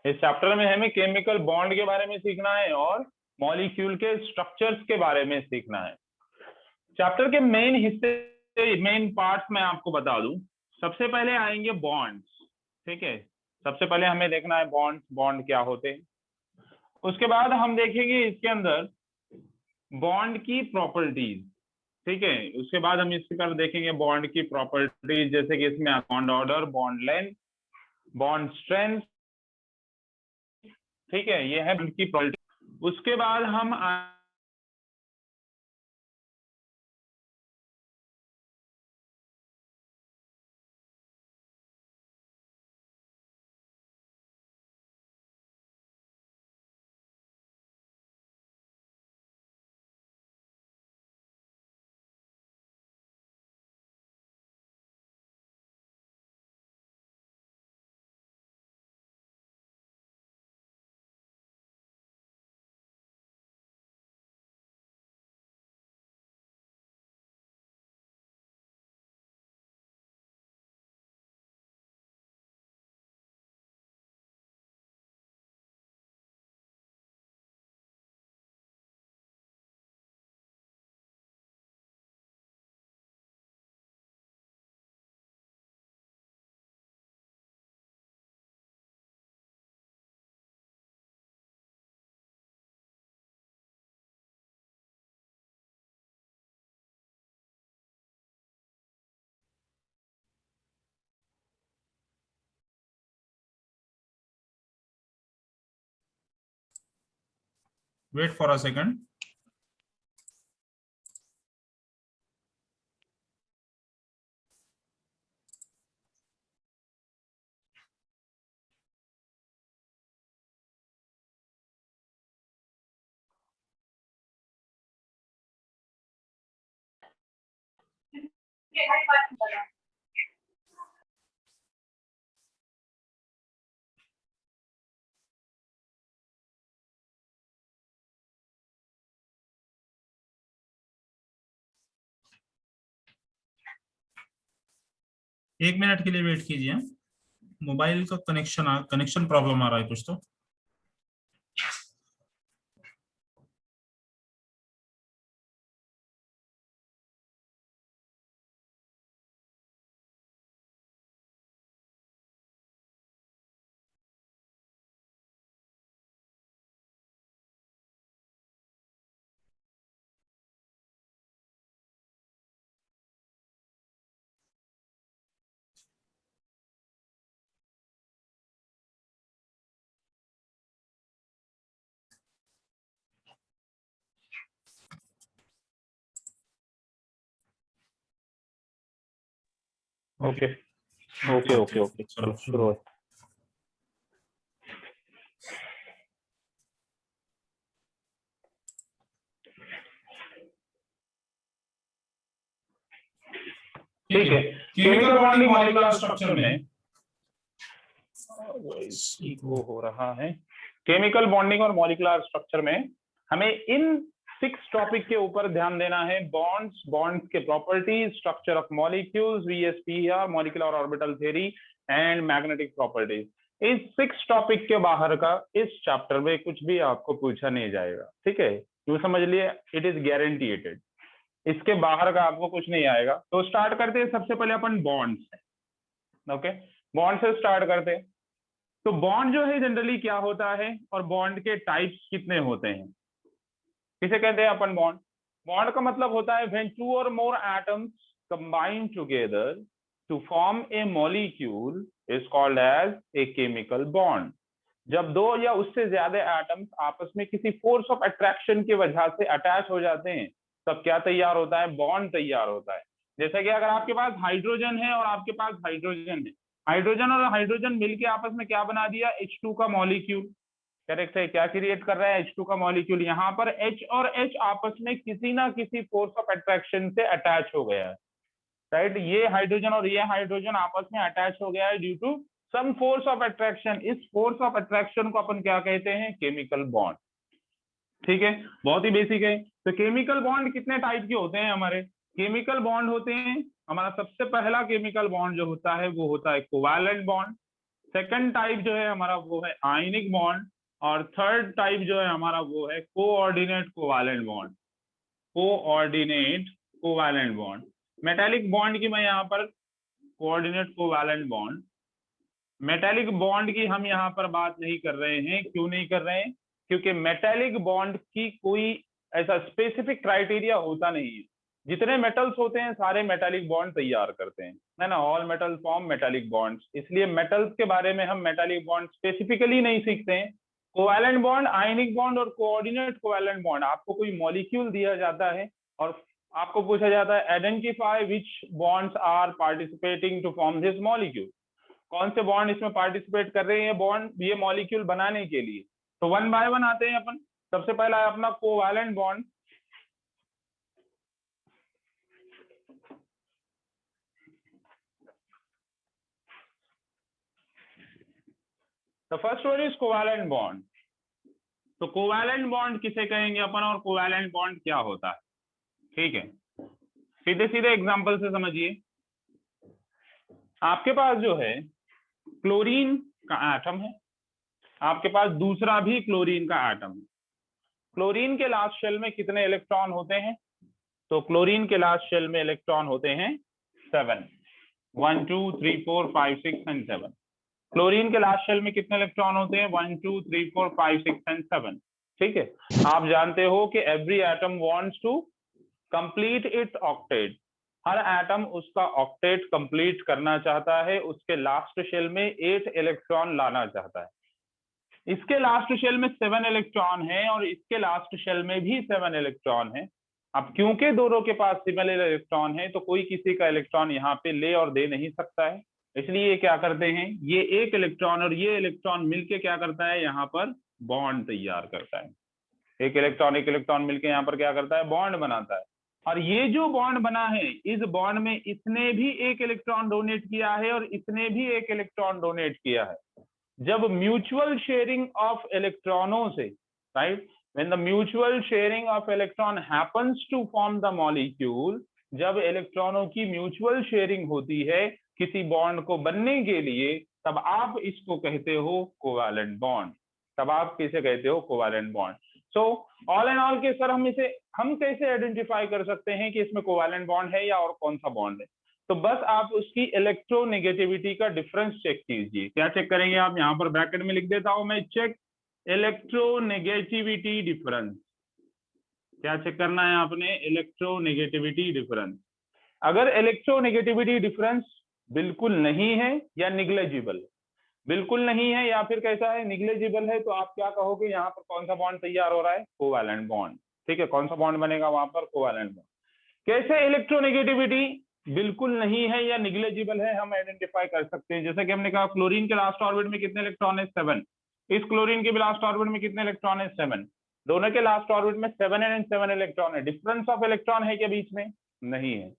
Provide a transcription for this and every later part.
इस चैप्टर में हमें केमिकल बॉन्ड के बारे में सीखना है और मॉलिक्यूल के स्ट्रक्चर्स के बारे में सीखना है। चैप्टर के मेन हिस्से, मेन पार्ट्स मैं आपको बता दूं। सबसे पहले आएंगे बॉन्ड्स, ठीक है। सबसे पहले हमें देखना है बॉन्ड, बॉन्ड क्या होते हैं। उसके बाद हम देखेंगे इसके अंदर बॉन्ड की प्रॉपर्टीज, ठीक है। उसके बाद हम इसके पर देखेंगे बॉन्ड की प्रॉपर्टीज, जैसे कि इसमें bond order, bond length, bond strength, ठीक है। ये है बॉन्ड की प्रॉपर्टी। उसके बाद हम Wait for a second. एक मिनट के लिए वेट कीजिए, मोबाइल का कनेक्शन प्रॉब्लम आ रहा है कुछ तो। ओके ओके ओके ओके चलो शुरू हो। ठीक है, केमिकल बॉन्डिंग मॉलिक्यूलर स्ट्रक्चर में वो हो रहा है। केमिकल बॉन्डिंग और मॉलिक्यूलर स्ट्रक्चर में हमें इन 6 टॉपिक के ऊपर ध्यान देना है। बॉन्ड्स, बॉन्ड्स के properties, structure of molecules, VSP molecular orbital theory and magnetic properties. इस 6 टॉपिक के बाहर का इस चैप्टर में कुछ भी आपको पूछा नहीं जाएगा, ठीक है। यूं समझ लिए, इट इज गारंटीड। इसके बाहर का आपको कुछ नहीं आएगा। तो स्टार्ट करते हैं सबसे पहले अपन बॉन्ड से। ओके, बॉन्ड से स्टार्ट करते हैं। तो बॉन्ड जो है जनरली क्या होता है और बॉन्ड के टाइप्स कितने होते हैं, किसे कहते हैं अपन बॉन्ड। बॉन्ड का मतलब होता है when 2 or more atoms combine together to form a molecule is called as a chemical bond। जब 2 या उससे ज्यादा एटम्स आपस में किसी फोर्स ऑफ अट्रैक्शन की वजह से अटैच हो जाते हैं, तब क्या तैयार होता है, बॉन्ड तैयार होता है। जैसे कि अगर आपके पास हाइड्रोजन है और आपके पास हाइड्रोजन है, हाइड्रोजन और हाइड्रोजन मिलके आपस में क्या बना दिया, H2 का मॉलिक्यूल। करेक्ट है, क्या क्रिएट कर रहा है, H2 का मॉलिक्यूल। यहाँ पर H और H आपस में किसी ना किसी फोर्स ऑफ अट्रैक्शन से अटैच हो गया है, राइट। ये हाइड्रोजन और ये हाइड्रोजन आपस में अटैच हो गया है due to some force of attraction. इस फोर्स ऑफ अट्रैक्शन को अपन क्या कहते हैं, केमिकल बॉन्ड। ठीक है, बहुत ही बेसिक है। तो केमिकल बॉन्ड कितने टाइप के होते हैं हमारे, केमिकल बॉन्ड होते हैं। हमारा सबसे पहला केमिकल बॉन्ड जो होता है वो होता है कोवैलेंट बॉन्ड। सेकंड टाइप जो है हमारा वो है आयनिक बॉन्ड, और थर्ड टाइप जो है हमारा वो है coordinate covalent bond. Coordinate covalent bond, metallic bond की मैं यहाँ पर coordinate covalent bond, metallic bond की हम यहाँ पर बात नहीं कर रहे हैं। क्यों नहीं कर रहे हैं? क्योंकि मेटालिक बॉन्ड की कोई ऐसा स्पेसिफिक क्राइटेरिया होता नहीं है। जितने मेटल्स होते हैं सारे मेटालिक बॉन्ड तैयार करते हैं, है ना, all metal form metallic bonds. इसलिए मेटल्स के बारे में हम मेटालिक बॉन्ड स्पेसिफिकली नहीं सीखते हैं। कोवैलेंट बॉन्ड, आयनिक बॉन्ड और कोऑर्डिनेट कोवैलेंट बॉन्ड, आपको कोई मॉलिक्यूल दिया जाता है और आपको पूछा जाता है identify which bonds are participating to form this molecule, कौन से बॉन्ड इसमें पार्टिसिपेट कर रहे हैं बॉन्ड ये मॉलिक्यूल बनाने के लिए। तो वन बाय वन आते हैं अपन। सबसे पहला है अपना covalent bond. The first one is covalent bond. तो कोवैलेंट बॉन्ड किसे कहेंगे अपन और कोवैलेंट बॉन्ड क्या होता है? ठीक है, सीधे सीधे एग्जांपल से समझिए। आपके पास जो है क्लोरीन का एटम है, आपके पास दूसरा भी क्लोरीन का एटम है। क्लोरीन के लास्ट शेल में कितने इलेक्ट्रॉन होते हैं? तो क्लोरीन के लास्ट शेल में इलेक्ट्रॉन होते हैं 7, 1 2 3 4 5 6 एंड 7। क्लोरीन के लास्ट शेल में कितने इलेक्ट्रॉन होते हैं? 1 2 3 4 5 6 एंड 7। ठीक है, आप जानते हो कि every atom wants to complete its octet. हर एटम उसका ऑक्टेट कंप्लीट करना चाहता है, उसके लास्ट शेल में 8 इलेक्ट्रॉन लाना चाहता है। इसके लास्ट शेल में 7 इलेक्ट्रॉन है और इसके लास्ट शेल में भी 7 इलेक्ट्रॉन है। अब क्योंकि दोनों के पास सिमिलर इलेक्ट्रॉन है तो कोई किसी का इलेक्ट्रॉन यहाँ पे ले और दे नहीं सकता है। इसलिए ये क्या करते हैं, ये एक इलेक्ट्रॉन और ये इलेक्ट्रॉन मिलके क्या करता है, यहाँ पर बॉन्ड तैयार करता है। एक इलेक्ट्रॉन मिलके यहाँ पर क्या करता है, बॉन्ड बनाता है। और ये जो बॉन्ड बना है, इस बॉन्ड में इसने भी एक इलेक्ट्रॉन डोनेट किया है और इसने भी एक इलेक्ट्रॉन डोनेट किया है। जब म्यूचुअल शेयरिंग ऑफ इलेक्ट्रॉनों से, right, when the mutual sharing of electron happens to form the molecule, जब इलेक्ट्रॉनों की म्यूचुअल शेयरिंग होती है किसी बॉन्ड को बनने के लिए, तब आप इसको कहते हो कोवैलेंट बॉन्ड। तब आप किसे कहते हो, covalent bond. So all and all के सर हम कैसे आइडेंटिफाई कर सकते हैं कि इसमें कोवैलेंट बॉन्ड है या और कौन सा बॉन्ड है? तो बस आप उसकी इलेक्ट्रोनेगेटिविटी का डिफरेंस चेक कीजिए। क्या चेक करेंगे आप? यहाँ पर ब्रैकेट में लिख देता हूं मैं, चेक इलेक्ट्रोनेगेटिविटी डिफरेंस। क्या चेक करना है आपने? Electronegativity difference. अगर इलेक्ट्रोनेगेटिविटी डिफरेंस बिल्कुल नहीं है या निग्लेजिबल, बिल्कुल नहीं है या फिर कैसा है, निग्लेजिबल है, तो आप क्या कहोगे, यहाँ पर कौन सा बॉन्ड तैयार हो रहा है, कोवैलेंट बॉन्ड। ठीक है, कौन सा बॉन्ड बनेगा वहां पर, कोवैलेंट बॉन्ड। कैसे इलेक्ट्रोनेगेटिविटी बिल्कुल नहीं है या निग्लेजिबल है हम आइडेंटिफाई कर सकते हैं? जैसे कि हमने कहा क्लोरीन के लास्ट ऑर्बिट में कितने इलेक्ट्रॉन है, 7। इस क्लोरीन के भी लास्ट ऑर्बिट में कितने इलेक्ट्रॉन है, 7। दोनों के लास्ट ऑर्बिट में 7 एंड 7 इलेक्ट्रॉन है। डिफरेंस ऑफ इलेक्ट्रॉन है क्या बीच में? नहीं है।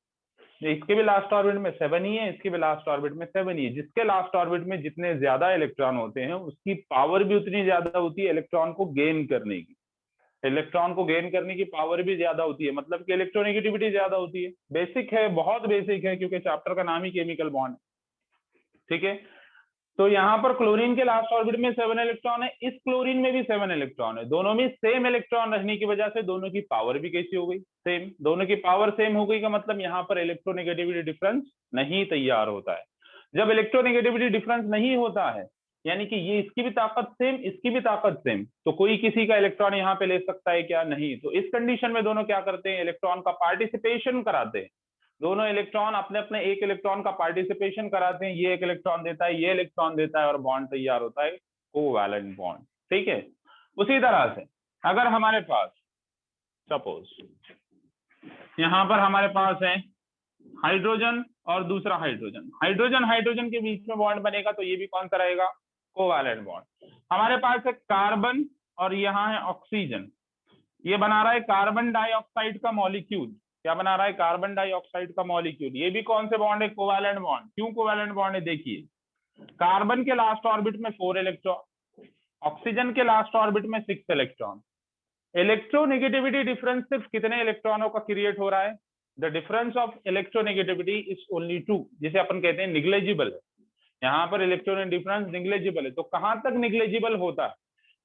इसके भी लास्ट ऑर्बिट में 7 ही है, इसके भी लास्ट ऑर्बिट में 7 ही है। जिसके लास्ट ऑर्बिट में जितने ज्यादा इलेक्ट्रॉन होते हैं उसकी पावर भी उतनी ज्यादा होती है इलेक्ट्रॉन को गेन करने की। इलेक्ट्रॉन को गेन करने की पावर भी ज्यादा होती है, मतलब कि इलेक्ट्रोनेगेटिविटी ज्यादा होती है। बेसिक है, बहुत बेसिक है, क्योंकि चैप्टर का नाम ही केमिकल बॉन्ड है। ठीक है, तो यहाँ पर क्लोरीन के लास्ट ऑर्बिट में 7 इलेक्ट्रॉन है, इस क्लोरीन में भी 7 इलेक्ट्रॉन है। दोनों में सेम इलेक्ट्रॉन रहने की वजह से दोनों की पावर भी कैसी हो गई, सेम। दोनों की पावर सेम हो गई का मतलब यहाँ पर इलेक्ट्रोनेगेटिविटी डिफरेंस नहीं तैयार होता है। जब इलेक्ट्रोनेगेटिविटी डिफरेंस नहीं होता है, यानी कि ये इसकी भी ताकत सेम, इसकी भी ताकत सेम, तो कोई किसी का इलेक्ट्रॉन यहाँ पे ले सकता है क्या? नहीं। तो इस कंडीशन में दोनों क्या करते हैं, इलेक्ट्रॉन का पार्टिसिपेशन कराते हैं। दोनों इलेक्ट्रॉन अपने अपने एक इलेक्ट्रॉन का पार्टिसिपेशन कराते हैं, ये एक इलेक्ट्रॉन देता है, ये इलेक्ट्रॉन देता है, और बॉन्ड तैयार होता है, कोवैलेंट बॉन्ड। ठीक है, उसी तरह से अगर हमारे पास सपोज यहाँ पर हमारे पास है हाइड्रोजन और दूसरा हाइड्रोजन, हाइड्रोजन हाइड्रोजन के बीच में बॉन्ड बनेगा, तो ये भी कौन सा रहेगा, कोवैलेंट बॉन्ड। हमारे पास है कार्बन और यहाँ है ऑक्सीजन, ये बना रहा है कार्बन डाइऑक्साइड का मॉलिक्यूल। क्या बना रहा है, कार्बन डाइऑक्साइड का मॉलिक्यूल। ये भी कौन से बॉन्ड है, कोवैलेंट बॉन्ड। क्यों कोवैलेंट बॉन्ड है, देखिए, कार्बन के लास्ट ऑर्बिट में 4 इलेक्ट्रॉन, ऑक्सीजन के लास्ट ऑर्बिट में 6 इलेक्ट्रॉन। इलेक्ट्रोनेगेटिविटी डिफरेंस सिर्फ कितने इलेक्ट्रॉनों का क्रिएट हो रहा है, the difference of electronegativity is only 2, जिसे अपन कहते हैं निग्लेजिबल है। यहाँ पर इलेक्ट्रॉन डिफरेंस निग्लेजिबल है। तो कहाँ तक निग्लेजिबल होता है?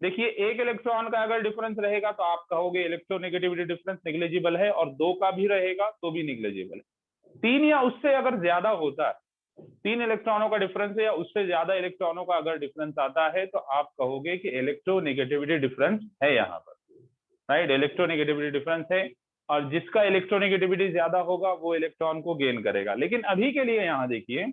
देखिए, एक इलेक्ट्रॉन का अगर डिफरेंस रहेगा तो आप कहोगे इलेक्ट्रोनेगेटिविटी डिफरेंस निग्लेजिबल है, और 2 का भी रहेगा तो भी निग्लेजिबल है। 3 या उससे अगर ज्यादा होता है, 3 इलेक्ट्रॉनों का डिफरेंस है या उससे ज्यादा इलेक्ट्रॉनों का अगर डिफरेंस आता है, तो आप कहोगे कि इलेक्ट्रोनेगेटिविटी डिफरेंस है यहाँ पर, राइट। इलेक्ट्रोनेगेटिविटी डिफरेंस है, और जिसका इलेक्ट्रोनेगेटिविटी ज्यादा होगा वो इलेक्ट्रॉन को गेन करेगा। लेकिन अभी के लिए यहाँ देखिए,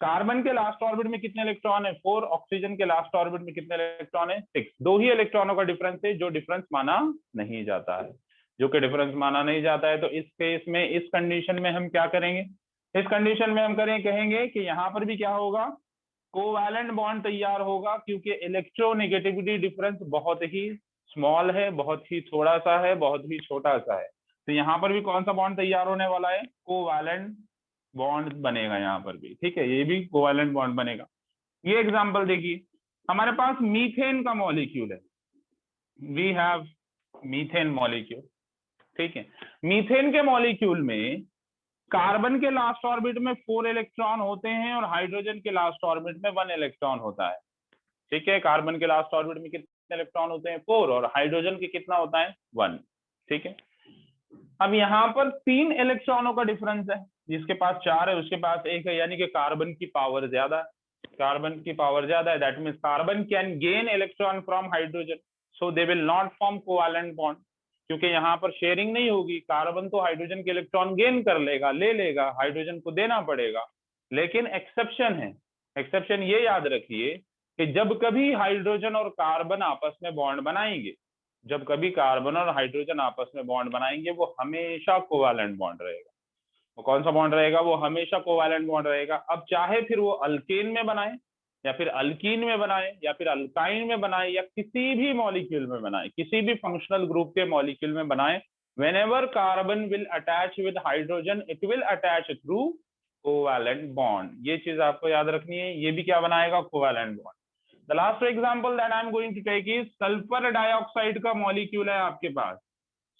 कार्बन के लास्ट ऑर्बिट में कितने इलेक्ट्रॉन है? 4। ऑक्सीजन के लास्ट ऑर्बिट में कितने इलेक्ट्रॉन है? 6। 2 ही इलेक्ट्रॉनों का डिफरेंस है, जो डिफरेंस माना नहीं जाता है, जो कि डिफरेंस माना नहीं जाता है। तो इस केस में, इस कंडीशन में हम क्या करेंगे? इस कंडीशन में हम कहेंगे कि यहाँ पर भी क्या होगा? कोवैलेंट बॉन्ड तैयार होगा, क्योंकि इलेक्ट्रोनेगेटिविटी डिफरेंस बहुत ही स्मॉल है, बहुत ही थोड़ा सा है, बहुत ही छोटा सा है। तो यहाँ पर भी कौन सा बॉन्ड तैयार होने वाला है? कोवैलेंट बॉन्ड बनेगा यहाँ पर भी, ठीक है, ये भी कोवैलेंट बॉन्ड बनेगा। ये एग्जांपल देखिए, हमारे पास मीथेन का मॉलिक्यूल है, वी हैव मीथेन मॉलिक्यूल, ठीक है। मीथेन के मॉलिक्यूल में कार्बन के लास्ट ऑर्बिट में 4 इलेक्ट्रॉन होते हैं और हाइड्रोजन के लास्ट ऑर्बिट में 1 इलेक्ट्रॉन होता है, ठीक है। कार्बन के लास्ट ऑर्बिट में कितने इलेक्ट्रॉन होते हैं? 4, और हाइड्रोजन के कितना होता है? 1, ठीक है। अब यहाँ पर 3 इलेक्ट्रॉनों का डिफरेंस है, जिसके पास 4 है उसके पास 1 है, यानी कि कार्बन की पावर ज्यादा है, कार्बन की पावर ज्यादा है। That means carbon can gain electron from hydrogen, so they will not form covalent bond, क्योंकि यहाँ पर शेयरिंग नहीं होगी। कार्बन तो हाइड्रोजन के इलेक्ट्रॉन गेन कर लेगा, ले लेगा, हाइड्रोजन को देना पड़ेगा। लेकिन एक्सेप्शन है, एक्सेप्शन ये याद रखिए कि जब कभी हाइड्रोजन और कार्बन आपस में बॉन्ड बनाएंगे, जब कभी कार्बन और हाइड्रोजन आपस में बॉन्ड बनाएंगे, वो हमेशा कोवैलेंट बॉन्ड रहेगा। वो कौन सा बॉन्ड रहेगा? वो हमेशा कोवैलेंट बॉन्ड रहेगा। अब चाहे फिर वो अल्केन में बनाए, या फिर अल्कीन में बनाए, या फिर अल्काइन में बनाए, या किसी भी मॉलिक्यूल में बनाए, किसी भी फंक्शनल ग्रुप के मॉलिक्यूल में बनाए, whenever carbon will attach with hydrogen, it will attach through covalent bond। ये चीज आपको याद रखनी है, ये भी क्या बनाएगा? Covalent bond. The last example that I am going to take is sulphur dioxide का मॉलिक्यूल है आपके पास,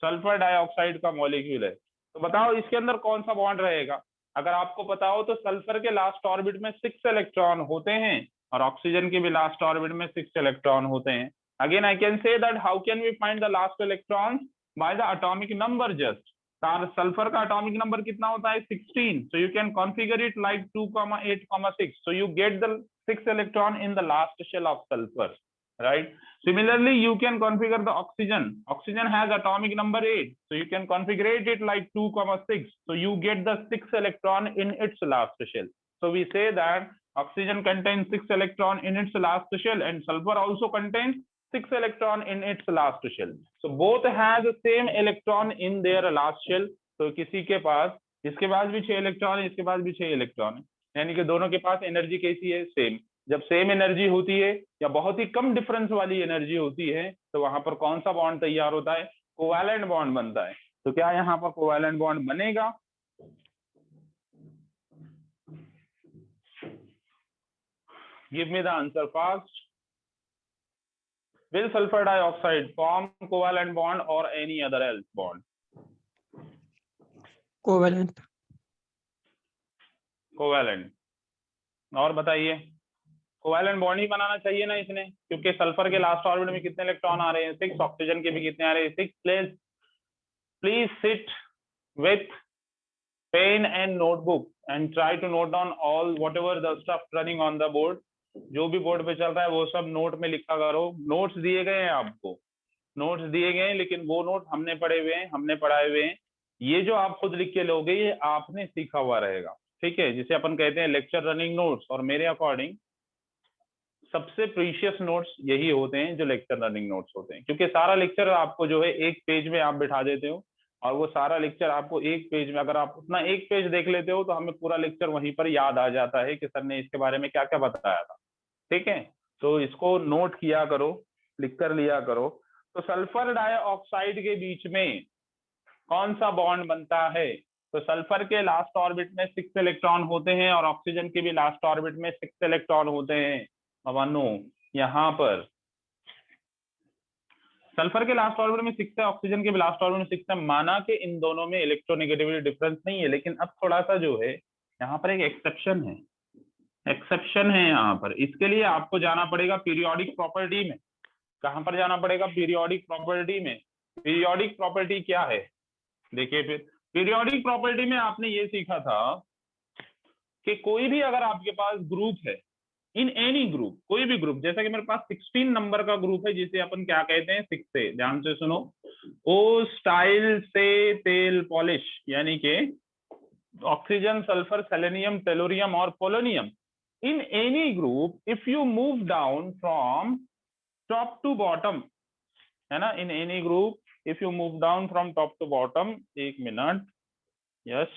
सल्फर डाइऑक्साइड का मॉलिक्यूल है। तो बताओ इसके अंदर कौन सा बॉन्ड रहेगा? अगर आपको पता हो तो सल्फर के लास्ट ऑर्बिट में 6 इलेक्ट्रॉन होते हैं, और ऑक्सीजन के भी लास्ट ऑर्बिट में 6 इलेक्ट्रॉन होते हैं। Again I can say that how can we find the last electrons? By the atomic number just. Sulphur का एटॉमिक नंबर कितना होता है? 16। so you can configure it like 2,8,6, so you get the 6 electron in the last shell of sulfur, right? Similarly, you can configure the oxygen. Oxygen has atomic number 8, so you can configure it like 2,6, so you get the 6 electron in its last shell. So we say that oxygen contains 6 electron in its last shell, and sulfur also contains 6 electron in its last shell. So both has the same electron in their last shell. तो किसी के पास, इसके पास भी 6 electron है, इसके पास भी 6 electron है, यानी कि दोनों के पास एनर्जी कैसी है? सेम। जब सेम एनर्जी होती है या बहुत ही कम डिफरेंस वाली एनर्जी होती है, तो वहां पर कौन सा बॉन्ड तैयार होता है? कोवैलेंट बॉन्ड बनता है। तो क्या यहाँ पर कोवैलेंट बॉन्ड बनेगा? Give me the answer fast. Will sulfur dioxide form covalent bond or any other else bond? Covalent. Covalent. और बताइए, कोवैलेंट बॉन्ड ही बनाना चाहिए ना इसने, क्योंकि सल्फर के लास्ट ऑर्बिट में कितने इलेक्ट्रॉन आ रहे हैं? 6। ऑक्सीजन के भी कितने आ रहे हैं? 6। Please sit with pen and notebook and try to note down all whatever the stuff running on the board। जो भी बोर्ड पे चल रहा है वो सब नोट में लिखा करो। नोट्स दिए गए हैं आपको, नोट्स दिए गए हैं, लेकिन वो नोट हमने पढ़े हुए हैं, हमने पढ़ाए हुए हैं। ये जो आप खुद लिख के लोगे, ये आपने सीखा हुआ रहेगा, ठीक है, जिसे अपन कहते हैं लेक्चर रनिंग नोट्स। और मेरे अकॉर्डिंग सबसे प्रीशियस नोट्स यही होते हैं जो लेक्चर रनिंग नोट्स होते हैं, क्योंकि सारा लेक्चर आपको जो है एक पेज में आप बिठा देते हो, और वो सारा लेक्चर आपको एक पेज में, अगर आप उतना एक पेज देख लेते हो तो हमें पूरा लेक्चर वहीं पर याद आ जाता है कि सर ने इसके बारे में क्या क्या बताया था, ठीक है। तो इसको नोट किया करो, लिख कर लिया करो। तो सल्फर डाइऑक्साइड के बीच में कौन सा बॉन्ड बनता है? तो सल्फर के लास्ट ऑर्बिट में 6 इलेक्ट्रॉन होते हैं, और ऑक्सीजन के भी लास्ट ऑर्बिट में 6 इलेक्ट्रॉन होते हैं। मानो यहाँ पर सल्फर के लास्ट ऑर्बिट में 6 है, ऑक्सीजन के भी लास्ट ऑर्बिट में 6 है। माना कि इन दोनों में इलेक्ट्रोनेगेटिविटी डिफरेंस नहीं है, लेकिन अब थोड़ा सा जो है यहाँ पर एक एक्सेप्शन है। एक्सेप्शन है यहाँ पर। इसके लिए आपको जाना पड़ेगा पीरियोडिक प्रॉपर्टी में। कहां पर जाना पड़ेगा? पीरियोडिक प्रॉपर्टी में। पीरियोडिक प्रॉपर्टी क्या है? देखिए फिर पीरियोडिक प्रॉपर्टी में आपने ये सीखा था कि कोई भी अगर आपके पास ग्रुप है, इन एनी ग्रुप, कोई भी ग्रुप, जैसा कि मेरे पास 16 नंबर का ग्रुप है जिसे अपन क्या कहते हैं? 6 से, ध्यान से सुनो। ओ स्टाइल से तेल पॉलिश, यानी कि ऑक्सीजन, सल्फर, सेलेनियम, टेलोरियम और polonium. In any group if you move down from top to bottom, है ना, in any group if you move down from top to bottom, एक minute, yes,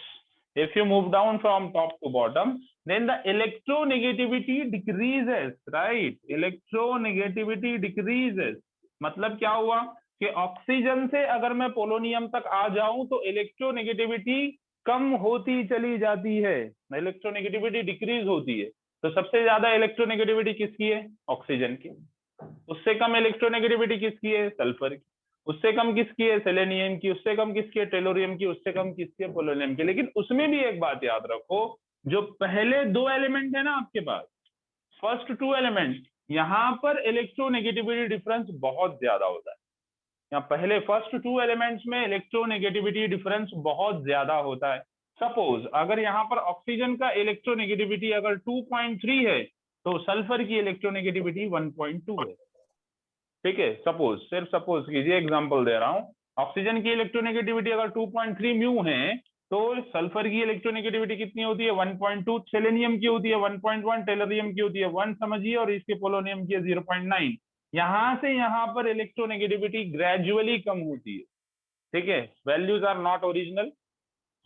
if you move down from top to bottom then the electronegativity decreases, right? electronegativity decreases मतलब क्या हुआ कि oxygen से अगर मैं पोलोनियम तक आ जाऊं तो इलेक्ट्रोनेगेटिविटी कम होती चली जाती है, इलेक्ट्रोनेगेटिविटी डिक्रीज होती है। तो सबसे ज्यादा इलेक्ट्रोनेगेटिविटी किसकी है? ऑक्सीजन की। उससे कम इलेक्ट्रोनेगेटिविटी किसकी है? सल्फर की। उससे कम किसकी है? सेलेनियम की। उससे कम किसकी है? टेलोरियम की। उससे कम किसकी है? पोलोनियम की। लेकिन उसमें भी एक बात याद रखो, जो पहले दो एलिमेंट है ना आपके पास, फर्स्ट टू एलिमेंट, यहां पर इलेक्ट्रोनेगेटिविटी डिफरेंस बहुत ज्यादा होता है। यहाँ पहले फर्स्ट टू एलिमेंट्स में इलेक्ट्रोनेगेटिविटी डिफरेंस बहुत ज्यादा होता है। सपोज अगर यहाँ पर ऑक्सीजन का इलेक्ट्रोनेगेटिविटी अगर 2.3 है तो सल्फर की इलेक्ट्रोनेगेटिविटी 1.2 है। ठीक है, सपोज, सिर्फ सपोज कीजिए, एग्जांपल दे रहा हूं। ऑक्सीजन की इलेक्ट्रोनेगेटिविटी अगर 2.3 म्यू है तो सल्फर की इलेक्ट्रोनेगेटिविटी कितनी होती है? 1.2। सेलेनियम की होती है 1.1, टेलोरियम की होती है 1 समझिए, और इसके पोलोनियम की है 0.9। यहां से यहां पर इलेक्ट्रोनेगेटिविटी ग्रेजुअली कम होती है। ठीक है, values are not original,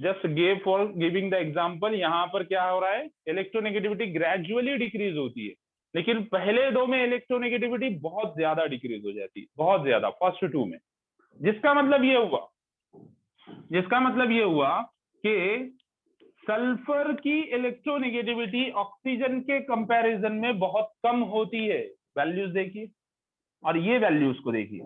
just give for giving the example. यहां पर क्या हो रहा है? इलेक्ट्रोनेगेटिविटी ग्रेजुअली डिक्रीज होती है, लेकिन पहले दो में इलेक्ट्रोनेगेटिविटी बहुत ज्यादा डिक्रीज हो जाती है, बहुत ज्यादा, फर्स्ट टू में। जिसका मतलब ये हुआ कि सल्फर की इलेक्ट्रोनेगेटिविटी ऑक्सीजन के कंपैरिजन में बहुत कम होती है। वैल्यूज देखिए, और ये वैल्यूज को देखिए,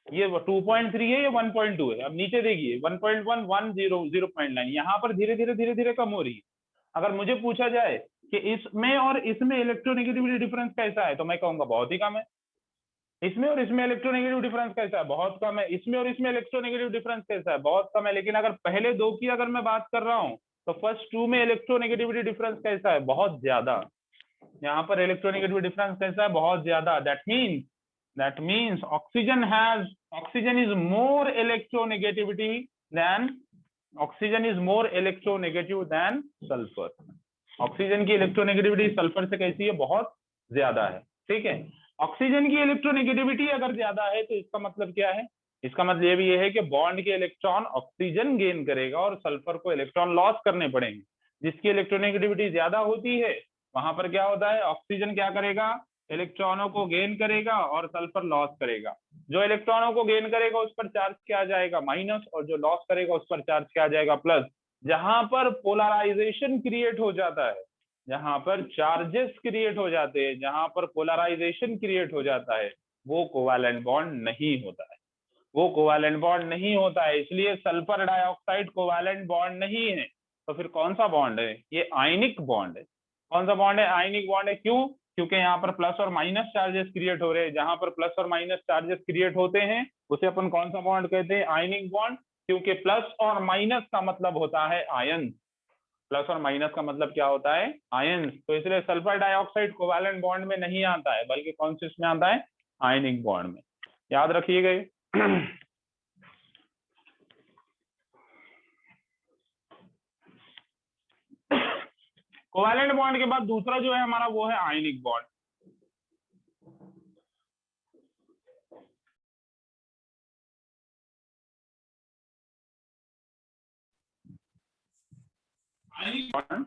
ये 2.3 है, ये 1.2 है। अब नीचे देखिए 1.1, 1, 0, 0.9, यहाँ पर धीरे धीरे धीरे धीरे कम हो रही है। अगर मुझे पूछा जाए कि इसमें और इसमें इलेक्ट्रोनेगेटिविटी डिफरेंस कैसा है, तो मैं कहूंगा बहुत ही कम है। इसमें और इसमें इलेक्ट्रोनेगेटिव डिफरेंस कैसा है? बहुत कम है। इसमें और इसमें इलेक्ट्रोनेगेटिव डिफरेंस कैसा है? बहुत कम है। लेकिन अगर पहले दो की अगर मैं बात कर रहा हूँ तो फर्स्ट टू में इलेक्ट्रोनेगेटिविटी डिफरेंस कैसा है? बहुत ज्यादा। यहाँ पर इलेक्ट्रोनेगेटिव डिफरेंस कैसा है? बहुत ज्यादा। That means oxygen is more electronegative than sulfur। Oxygen की इलेक्ट्रोनेगेटिविटी सल्फर से कैसी है? बहुत ज्यादा है। ठीक है, ऑक्सीजन की इलेक्ट्रोनेगेटिविटी अगर ज्यादा है तो इसका मतलब क्या है? इसका मतलब ये है कि बॉन्ड के इलेक्ट्रॉन ऑक्सीजन गेन करेगा और सल्फर को इलेक्ट्रॉन लॉस करने पड़ेंगे। जिसकी इलेक्ट्रोनेगेटिविटी ज्यादा होती है वहां पर क्या होता है? ऑक्सीजन क्या करेगा? इलेक्ट्रॉनों को गेन करेगा और सल्फर लॉस करेगा। जो इलेक्ट्रॉनों को गेन करेगा उस पर चार्ज क्या आ जाएगा? माइनस, और जो लॉस करेगा उस पर चार्ज क्या आ जाएगा? प्लस। जहां पर पोलराइजेशन क्रिएट हो जाता है, जहां पर चार्जेस क्रिएट हो जाते हैं, जहां पर पोलराइजेशन क्रिएट हो जाता है, वो कोवैलेंट बॉन्ड नहीं होता है। वो कोवैलेंट बॉन्ड नहीं होता है, इसलिए सल्फर डाइऑक्साइड कोवैलेंट बॉन्ड नहीं है। तो फिर कौन सा बॉन्ड है? ये आयनिक बॉन्ड है। कौन सा बॉन्ड है? आयनिक बॉन्ड है। क्यों? क्योंकि यहाँ पर प्लस और माइनस चार्जेस क्रिएट हो रहे हैं। जहां पर प्लस और माइनस चार्जेस क्रिएट होते हैं उसे अपन कौन सा बॉन्ड कहते हैं? Ionic bond. क्योंकि प्लस और माइनस का मतलब होता है आयन। प्लस और माइनस का मतलब क्या होता है? आयन। तो इसलिए सल्फर डाइऑक्साइड कोवैलेंट बॉन्ड में नहीं आता है, बल्कि कौन से में आता है? आयनिक बॉन्ड में। याद रखिएगा। कोवैलेंट बॉन्ड के बाद दूसरा जो है हमारा वो है आयनिक बॉन्ड। आयनिक बॉन्ड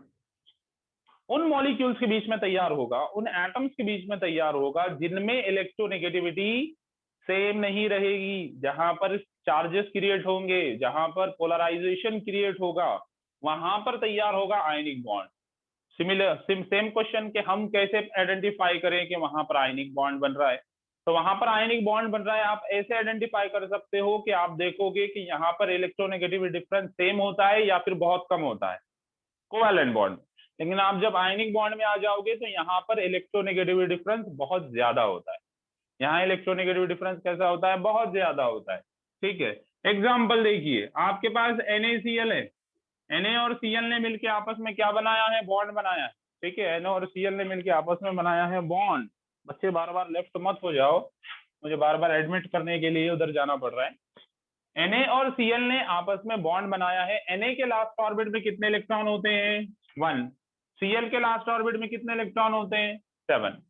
उन मॉलिक्यूल्स के बीच में तैयार होगा, उन एटम्स के बीच में तैयार होगा जिनमें इलेक्ट्रोनेगेटिविटी सेम नहीं रहेगी। जहां पर चार्जेस क्रिएट होंगे, जहां पर पोलराइजेशन क्रिएट होगा, वहां पर तैयार होगा आयनिक बॉन्ड। सेम क्वेश्चन कि हम कैसे आइडेंटिफाई करें कि वहां पर आयनिक बॉन्ड बन रहा है? तो वहां पर आयनिक बॉन्ड बन रहा है, आप ऐसे आइडेंटिफाई कर सकते हो कि आप देखोगे कि यहाँ पर इलेक्ट्रोनेगेटिविटी डिफरेंस सेम होता है या फिर बहुत कम होता है कोवैलेंट बॉन्ड। लेकिन आप जब आयनिक बॉन्ड में आ जाओगे तो यहाँ पर इलेक्ट्रोनेगेटिविटी डिफरेंस बहुत ज्यादा होता है। यहाँ इलेक्ट्रोनेगेटिव डिफरेंस कैसा होता है, बहुत ज्यादा होता है। ठीक है, एग्जाम्पल देखिए, आपके पास NaCl है, Na और Cl ने मिलकर आपस में क्या बनाया है, बॉन्ड बनाया है। ठीक है, Na और Cl ने मिलकर आपस में बनाया है बॉन्ड। बच्चे बार बार लेफ्ट मत हो जाओ, मुझे बार बार एडमिट करने के लिए उधर जाना पड़ रहा है। Na और Cl ने आपस में बॉन्ड बनाया है। Na के लास्ट ऑर्बिट में कितने इलेक्ट्रॉन होते हैं, 1। Cl के लास्ट ऑर्बिट में कितने इलेक्ट्रॉन होते हैं, 7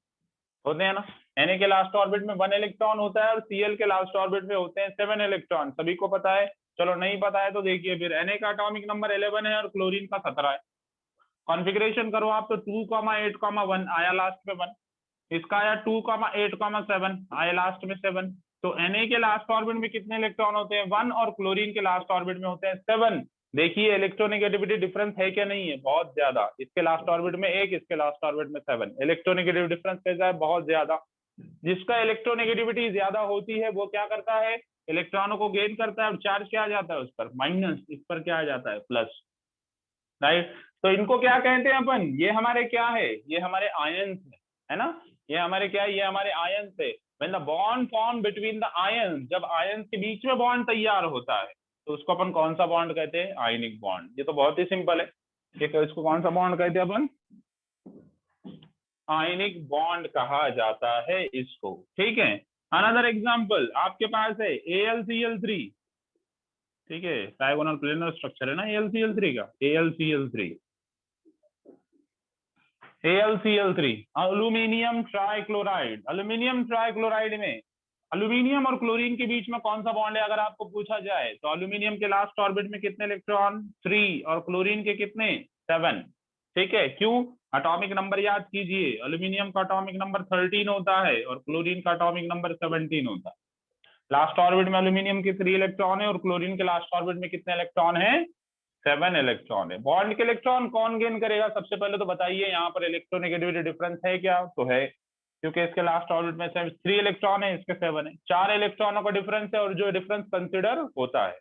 होते हैं ना। Na के लास्ट ऑर्बिट में 1 इलेक्ट्रॉन होता है और Cl के लास्ट ऑर्बिट में होते हैं 7 इलेक्ट्रॉन। सभी को पता है, चलो नहीं पता है तो देखिए फिर। Na का एटॉमिक नंबर 11 है और क्लोरीन का 17 है। कॉन्फ़िगरेशन करो आप तो 2,8,1 आया लास्ट में 1, इसका आया 2,8,7 आया लास्ट में 7। तो Na के लास्ट ऑर्बिट में कितने इलेक्ट्रॉन होते हैं, 1, और क्लोरीन के लास्ट ऑर्बिट में होते हैं 7। देखिए इलेक्ट्रोनेगेटिविटी डिफरेंस है क्या, नहीं है, बहुत ज्यादा। इसके लास्ट ऑर्बिट में 1, इसके लास्ट ऑर्बिट में 7। इलेक्ट्रोनेगेटिव डिफरेंस कैसा है, बहुत ज्यादा। जिसका इलेक्ट्रोनेगेटिविटी ज्यादा होती है वो क्या करता है, इलेक्ट्रॉनों को गेन करता है और चार्ज क्या आ जाता है उस पर, माइनस, इस पर क्या आ जाता है, प्लस। राइट, तो इनको क्या कहते हैं अपन, ये हमारे क्या है, ये हमारे आयंस है ना। ये हमारे क्या है, ये हमारे आयंस है। When the bond form between the ions, जब आयंस के बीच में बॉन्ड तैयार होता है तो उसको अपन कौन सा बॉन्ड कहते हैं, आयनिक बॉन्ड। ये तो बहुत ही सिंपल है, ठीक है। इसको कौन सा बॉन्ड कहते हैं अपन, आयनिक बॉन्ड कहा जाता है इसको। ठीक है, अनदर एग्जांपल आपके पास है AlCl3। ठीक है, डायगोनल प्लेनर स्ट्रक्चर है ना AlCl3 का, AlCl3, AlCl3, aluminium trichloride. Aluminium trichloride में अल्यूमिनियम और क्लोरीन के बीच में कौन सा बॉन्ड है अगर आपको पूछा जाए तो अल्यूमिनियम के लास्ट ऑर्बिट में कितने इलेक्ट्रॉन, 3, और क्लोरीन के कितने, 7। ठीक है, क्यों, एटॉमिक नंबर याद कीजिए, अल्यूमिनियम का एटॉमिक नंबर 13 होता है और क्लोरीन का एटॉमिक नंबर 17 होता है। लास्ट ऑर्बिट में अल्यूमिनियम के 3 इलेक्ट्रॉन है और क्लोरीन के लास्ट ऑर्बिट में कितने इलेक्ट्रॉन है, 7 इलेक्ट्रॉन है। बॉन्ड के इलेक्ट्रॉन कौन गेन करेगा, सबसे पहले तो बताइए यहाँ पर इलेक्ट्रोनेगेटिविटी डिफरेंस है क्या, तो है, क्योंकि इसके लास्ट ऑर्बिट में 3 इलेक्ट्रॉन है, इसके 7 है। 4 इलेक्ट्रॉनों का डिफरेंस है और जो डिफरेंस कंसिडर होता है,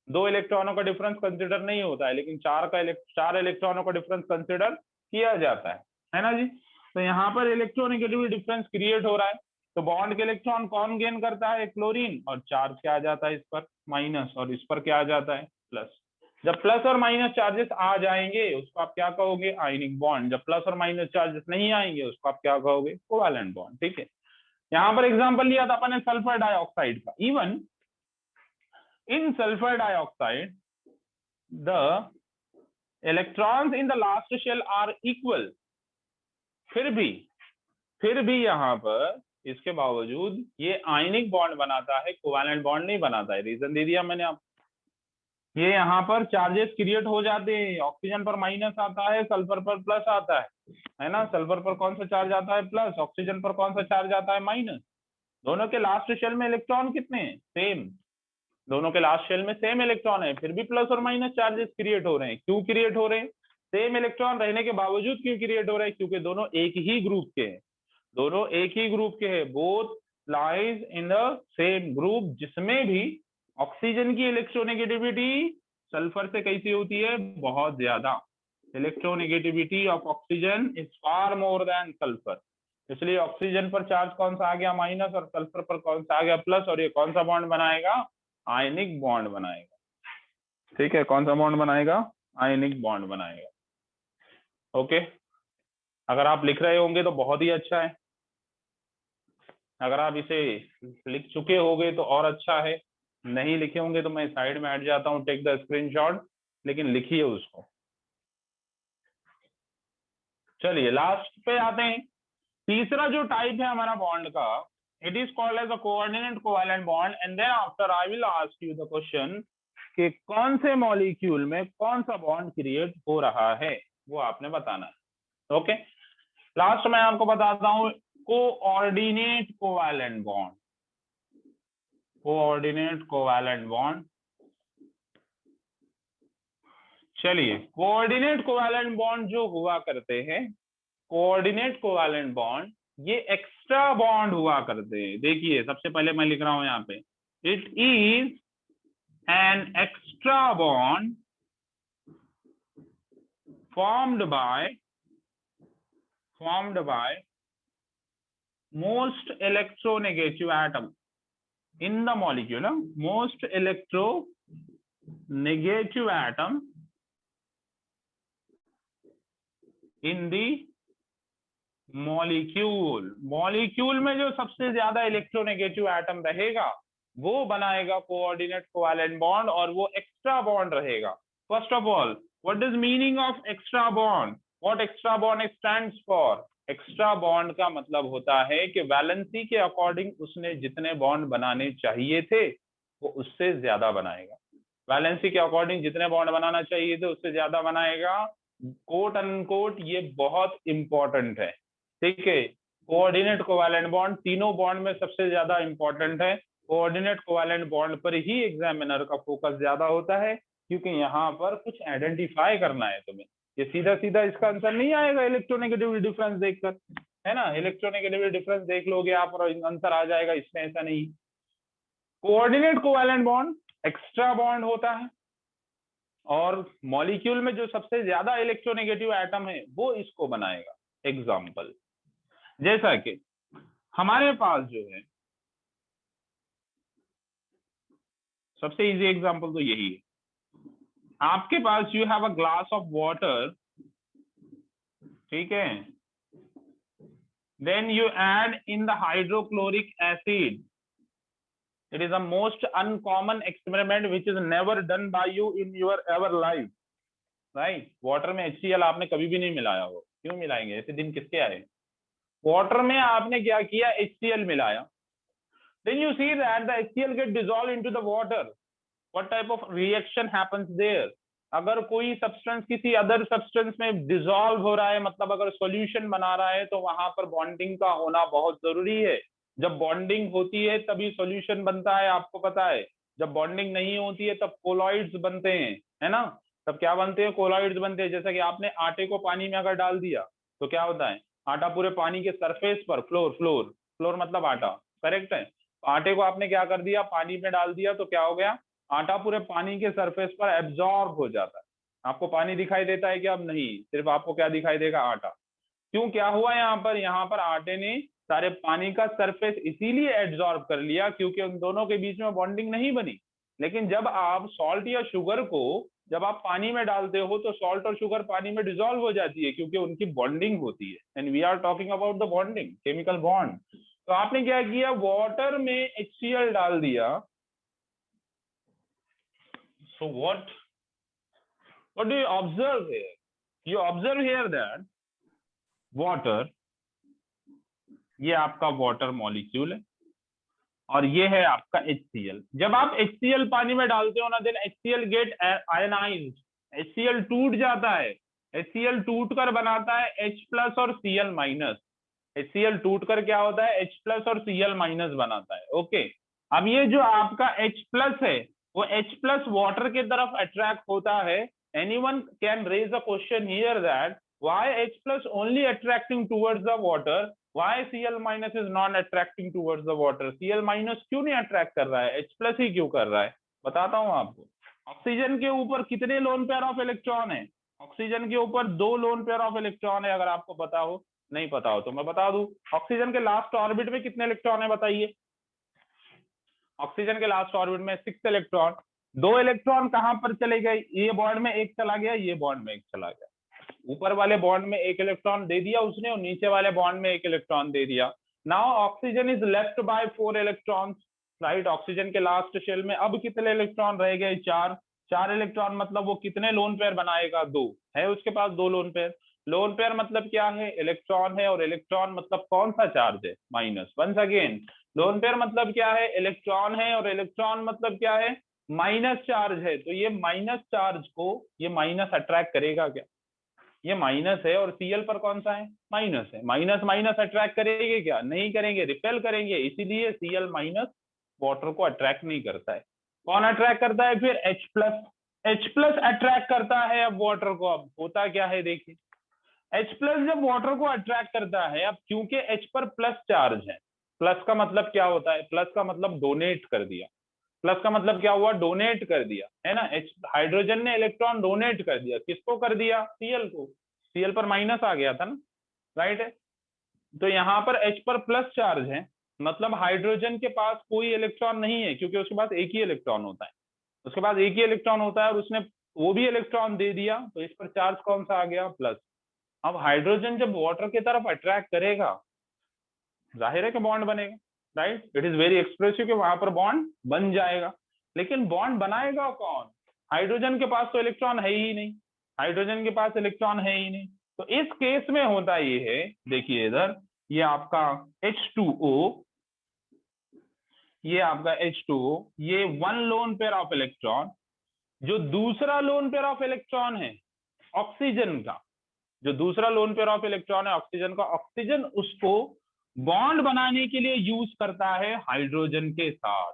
2 इलेक्ट्रॉनों का डिफरेंस कंसिडर नहीं होता है, लेकिन 4 इलेक्ट्रॉनों का डिफरेंस कंसिडर किया जाता है ना जी। तो यहाँ पर इलेक्ट्रोनेगेटिविटी डिफरेंस क्रिएट हो रहा है, तो बॉन्ड के इलेक्ट्रॉन कौन गेन करता है, क्लोरीन, और चार्ज क्या आ जाता है इस पर, माइनस, और इस पर क्या आ जाता है, प्लस। जब प्लस और माइनस चार्जेस आ जाएंगे उसको आप क्या कहोगे, आयनिक बॉन्ड। जब प्लस और माइनस चार्जेस नहीं आएंगे उसको आप क्या कहोगे, कोवैलेंट बॉन्ड। ठीक है, यहाँ पर एग्जांपल लिया था अपन ने सल्फर डाइऑक्साइड का। Even in sulphur dioxide the electrons in the last shell are equal. फिर भी यहाँ पर इसके बावजूद ये आयनिक बॉन्ड बनाता है, कोवैलेंट बॉन्ड नहीं बनाता है। रीजन दे दिया मैंने आपको, ये यहाँ पर चार्जेस क्रिएट हो जाते हैं, ऑक्सीजन पर माइनस आता है, सल्फर पर प्लस आता है ना। सल्फर पर कौन सा चार्ज आता है, प्लस, ऑक्सीजन पर कौन सा चार्ज आता है, माइनस। दोनों के लास्ट शेल में इलेक्ट्रॉन कितने हैं, सेम। दोनों के लास्ट शेल में सेम इलेक्ट्रॉन है, फिर भी प्लस और माइनस चार्जेस क्रिएट हो रहे हैं। क्यों क्रिएट हो रहे हैं, सेम इलेक्ट्रॉन रहने के बावजूद क्यों क्रिएट हो रहे हैं, क्योंकि दोनों एक ही ग्रुप के हैं, दोनों एक ही ग्रुप के हैं। Both lies in the same group, जिसमें भी ऑक्सीजन की इलेक्ट्रोनेगेटिविटी सल्फर से कैसी होती है, बहुत ज्यादा। Electronegativity of oxygen is far more than sulphur, इसलिए ऑक्सीजन पर चार्ज कौन सा आ गया, माइनस, और सल्फर पर कौन सा आ गया, प्लस, और ये कौन सा बॉन्ड बनाएगा, आयनिक बॉन्ड बनाएगा। ठीक है, कौन सा बॉन्ड बनाएगा, आयनिक बॉन्ड बनाएगा। ओके, अगर आप लिख रहे होंगे तो बहुत ही अच्छा है, अगर आप इसे लिख चुके होंगे तो और अच्छा है, नहीं लिखे होंगे तो मैं साइड में हट जाता हूँ, टेक द स्क्रीनशॉट, लेकिन लिखिए उसको। चलिए लास्ट पे आते हैं। तीसरा जो टाइप है हमारा बॉन्ड का, it is called as a coordinate covalent bond, and then after I will ask you the question कि कौन से मॉलिक्यूल में कौन सा बॉन्ड क्रिएट हो रहा है, वो आपने बताना है। ओके, लास्ट में आपको बताता हूं coordinate covalent bond. Coordinate covalent bond, चलिए कोऑर्डिनेट कोवैलेंट बॉन्ड जो हुआ करते हैं, कोऑर्डिनेट कोवैलेंट बॉन्ड ये एक्स्ट्रा बॉन्ड हुआ करते हैं। देखिए सबसे पहले मैं लिख रहा हूं यहाँ पे, it is an extra bond formed by formed by most electronegative atom in the molecule. Most electronegative atom in the molecule में जो सबसे ज्यादा इलेक्ट्रोनेगेटिव एटम रहेगा वो बनाएगा कोऑर्डिनेट कोवैलेंट बॉन्ड, और वो एक्स्ट्रा बॉन्ड रहेगा. First of all, what is meaning of extra bond? What extra bond stands for? Extra bond का मतलब होता है कि वैलेंसी के अकॉर्डिंग उसने जितने बॉन्ड बनाने चाहिए थे वो उससे ज्यादा बनाएगा. वैलेंसी के अकॉर्डिंग जितने बॉन्ड बनाना चाहिए थे उससे ज्यादा बनाएगा. कोट अनकोट ये बहुत इंपॉर्टेंट है. ठीक है, कोऑर्डिनेट कोवैलेंट बॉन्ड तीनों बॉन्ड में सबसे ज्यादा इंपॉर्टेंट है. कोऑर्डिनेट कोवैलेंट बॉन्ड पर ही एग्जामिनर का फोकस ज्यादा होता है, क्योंकि यहाँ पर कुछ आइडेंटिफाई करना है तुम्हें. ये सीधा सीधा इसका आंसर नहीं आएगा इलेक्ट्रोनेगेटिविटी डिफरेंस देखकर, है ना. इलेक्ट्रोनेगेटिविटी डिफरेंस देख लोगे आप और आंसर आ जाएगा. इसमें ऐसा नहीं. Coordinate covalent bond extra bond होता है, और मॉलिक्यूल में जो सबसे ज्यादा इलेक्ट्रोनेगेटिव एटम है वो इसको बनाएगा. एग्जाम्पल, जैसा कि हमारे पास जो है सबसे इजी एग्जांपल तो यही है. आपके पास you have a glass of water, ठीक है, then you add in the hydrochloric acid. It is a most uncommon experiment which is never done by you in your ever life, right. Water में HCl आपने कभी भी नहीं मिलाया हो. क्यों मिलाएंगे? ऐसे दिन किसके आए? वाटर में आपने क्या किया? HCl मिलाया. Then you see that the HCl get dissolved into the water. What type of reaction happens there? अगर कोई सब्सटेंस किसी अदर सब्सटेंस में डिसॉल्व हो रहा है, मतलब अगर सॉल्यूशन बना रहा है, तो वहां पर बॉन्डिंग का होना बहुत जरूरी है. जब बॉन्डिंग होती है तभी सॉल्यूशन बनता है, आपको पता है. जब बॉन्डिंग नहीं होती है तब कोलॉइड्स बनते हैं, है ना. तब क्या बनते हैं? कोलॉइड्स बनते हैं. जैसा कि आपने आटे को पानी में अगर डाल दिया तो क्या होता है? आटा पूरे पानी के सरफेस पर, फ्लोर मतलब आटा, करेक्ट है. आटे को आपने क्या कर दिया? पानी में डाल दिया, तो क्या हो गया? आटा पूरे पानी के सरफेस पर एब्जॉर्ब हो जाता है. आपको पानी दिखाई देता है कि अब नहीं, सिर्फ आपको क्या दिखाई देगा? आटा. क्यों? क्या हुआ यहाँ पर? यहाँ पर आटे ने सारे पानी का सरफेस इसीलिए एब्जॉर्ब कर लिया क्योंकि उन दोनों के बीच में बॉन्डिंग नहीं बनी. लेकिन जब आप सॉल्ट या शुगर को जब आप पानी में डालते हो तो सॉल्ट और शुगर पानी में डिसॉल्व हो जाती है, क्योंकि उनकी बॉन्डिंग होती है. And we are talking about the bonding, chemical bond. तो आपने क्या किया? वाटर में HCl डाल दिया. So what do you observe here? You observe here that water, ये आपका वाटर मॉलिक्यूल है और ये है आपका HCl. जब आप HCl पानी में डालते हो ना, then HCl get ionized. HCl टूट जाता है. HCl टूट कर बनाता है H+ और Cl-. HCl टूट कर क्या होता है? H+ और Cl- बनाता है. ओके. अब ये जो आपका H+ है वो H+ वाटर के तरफ अट्रैक्ट होता है. Anyone can raise a question here that why H+ only attracting towards the water, why Cl- is not attracting towards the water? Cl- क्यों नहीं अट्रैक्ट कर रहा है? H+ ही क्यों कर रहा है? बताता हूं आपको. ऑक्सीजन के ऊपर कितने लोन पेयर ऑफ इलेक्ट्रॉन है? ऑक्सीजन के ऊपर 2 लोन पेयर ऑफ इलेक्ट्रॉन है. अगर आपको पता हो, नहीं पता हो तो मैं बता दूं. ऑक्सीजन के लास्ट ऑर्बिट में कितने इलेक्ट्रॉन है बताइए? ऑक्सीजन के लास्ट ऑर्बिट में 6 इलेक्ट्रॉन. 2 इलेक्ट्रॉन कहां पर चले गए? ये बॉन्ड में एक चला गया, ये बॉन्ड में एक चला गया. ऊपर वाले बॉन्ड में एक इलेक्ट्रॉन दे दिया उसने और नीचे वाले बॉन्ड में एक इलेक्ट्रॉन दे दिया. Now oxygen is left by 4 electrons, right. Oxygen के लास्ट शेल में अब कितने इलेक्ट्रॉन रह गए? 4 इलेक्ट्रॉन. मतलब वो कितने लोन पेयर बनाएगा? 2 है उसके पास. 2 लोन पेयर. लोन पेयर मतलब क्या है? इलेक्ट्रॉन है, और इलेक्ट्रॉन मतलब कौन सा चार्ज है? Minus. Once again, lone pair मतलब क्या है? इलेक्ट्रॉन है, और इलेक्ट्रॉन मतलब क्या है? माइनस चार्ज है. तो ये माइनस चार्ज को ये माइनस अट्रैक्ट करेगा क्या? ये माइनस है और Cl पर कौन सा है? माइनस है. माइनस माइनस अट्रैक्ट करेंगे क्या? नहीं करेंगे, रिपेल करेंगे. इसीलिए Cl- वाटर को अट्रैक्ट नहीं करता है. कौन अट्रैक्ट करता है फिर? H+ अट्रैक्ट करता है अब वाटर को. अब होता क्या है देखिए, H+ जब वाटर को अट्रैक्ट करता है, अब क्योंकि H पर प्लस चार्ज है. प्लस का मतलब क्या होता है? प्लस का मतलब डोनेट कर दिया. प्लस का मतलब क्या हुआ? डोनेट कर दिया, है ना. हाइड्रोजन ने इलेक्ट्रॉन डोनेट कर दिया. किसको कर दिया? Cl को. Cl पर माइनस आ गया था ना. राइट है। तो यहाँ पर H पर प्लस चार्ज है, मतलब हाइड्रोजन के पास कोई इलेक्ट्रॉन नहीं है, क्योंकि उसके पास एक ही इलेक्ट्रॉन होता है, उसके पास एक ही इलेक्ट्रॉन होता है और उसने वो भी इलेक्ट्रॉन दे दिया, तो इस पर चार्ज कौन सा आ गया, प्लस। अब हाइड्रोजन जब वाटर की तरफ अट्रैक्ट करेगा, जाहिर है कि बॉन्ड बनेगा, right. It is very expressive कि वहां पर बॉन्ड बन जाएगा। लेकिन बॉन्ड बनाएगा कौन, हाइड्रोजन के पास तो इलेक्ट्रॉन है ही नहीं, हाइड्रोजन के पास इलेक्ट्रॉन है ही नहीं। तो इस केस में होता ये है, देखिए इधर, ये आपका H2O, ये आपका H2O, ये one lone pair of electron, जो दूसरा लोन पेयर ऑफ इलेक्ट्रॉन है ऑक्सीजन का, जो दूसरा लोन पेयर ऑफ इलेक्ट्रॉन है ऑक्सीजन का, ऑक्सीजन उसको बॉन्ड बनाने के लिए यूज करता है हाइड्रोजन के साथ।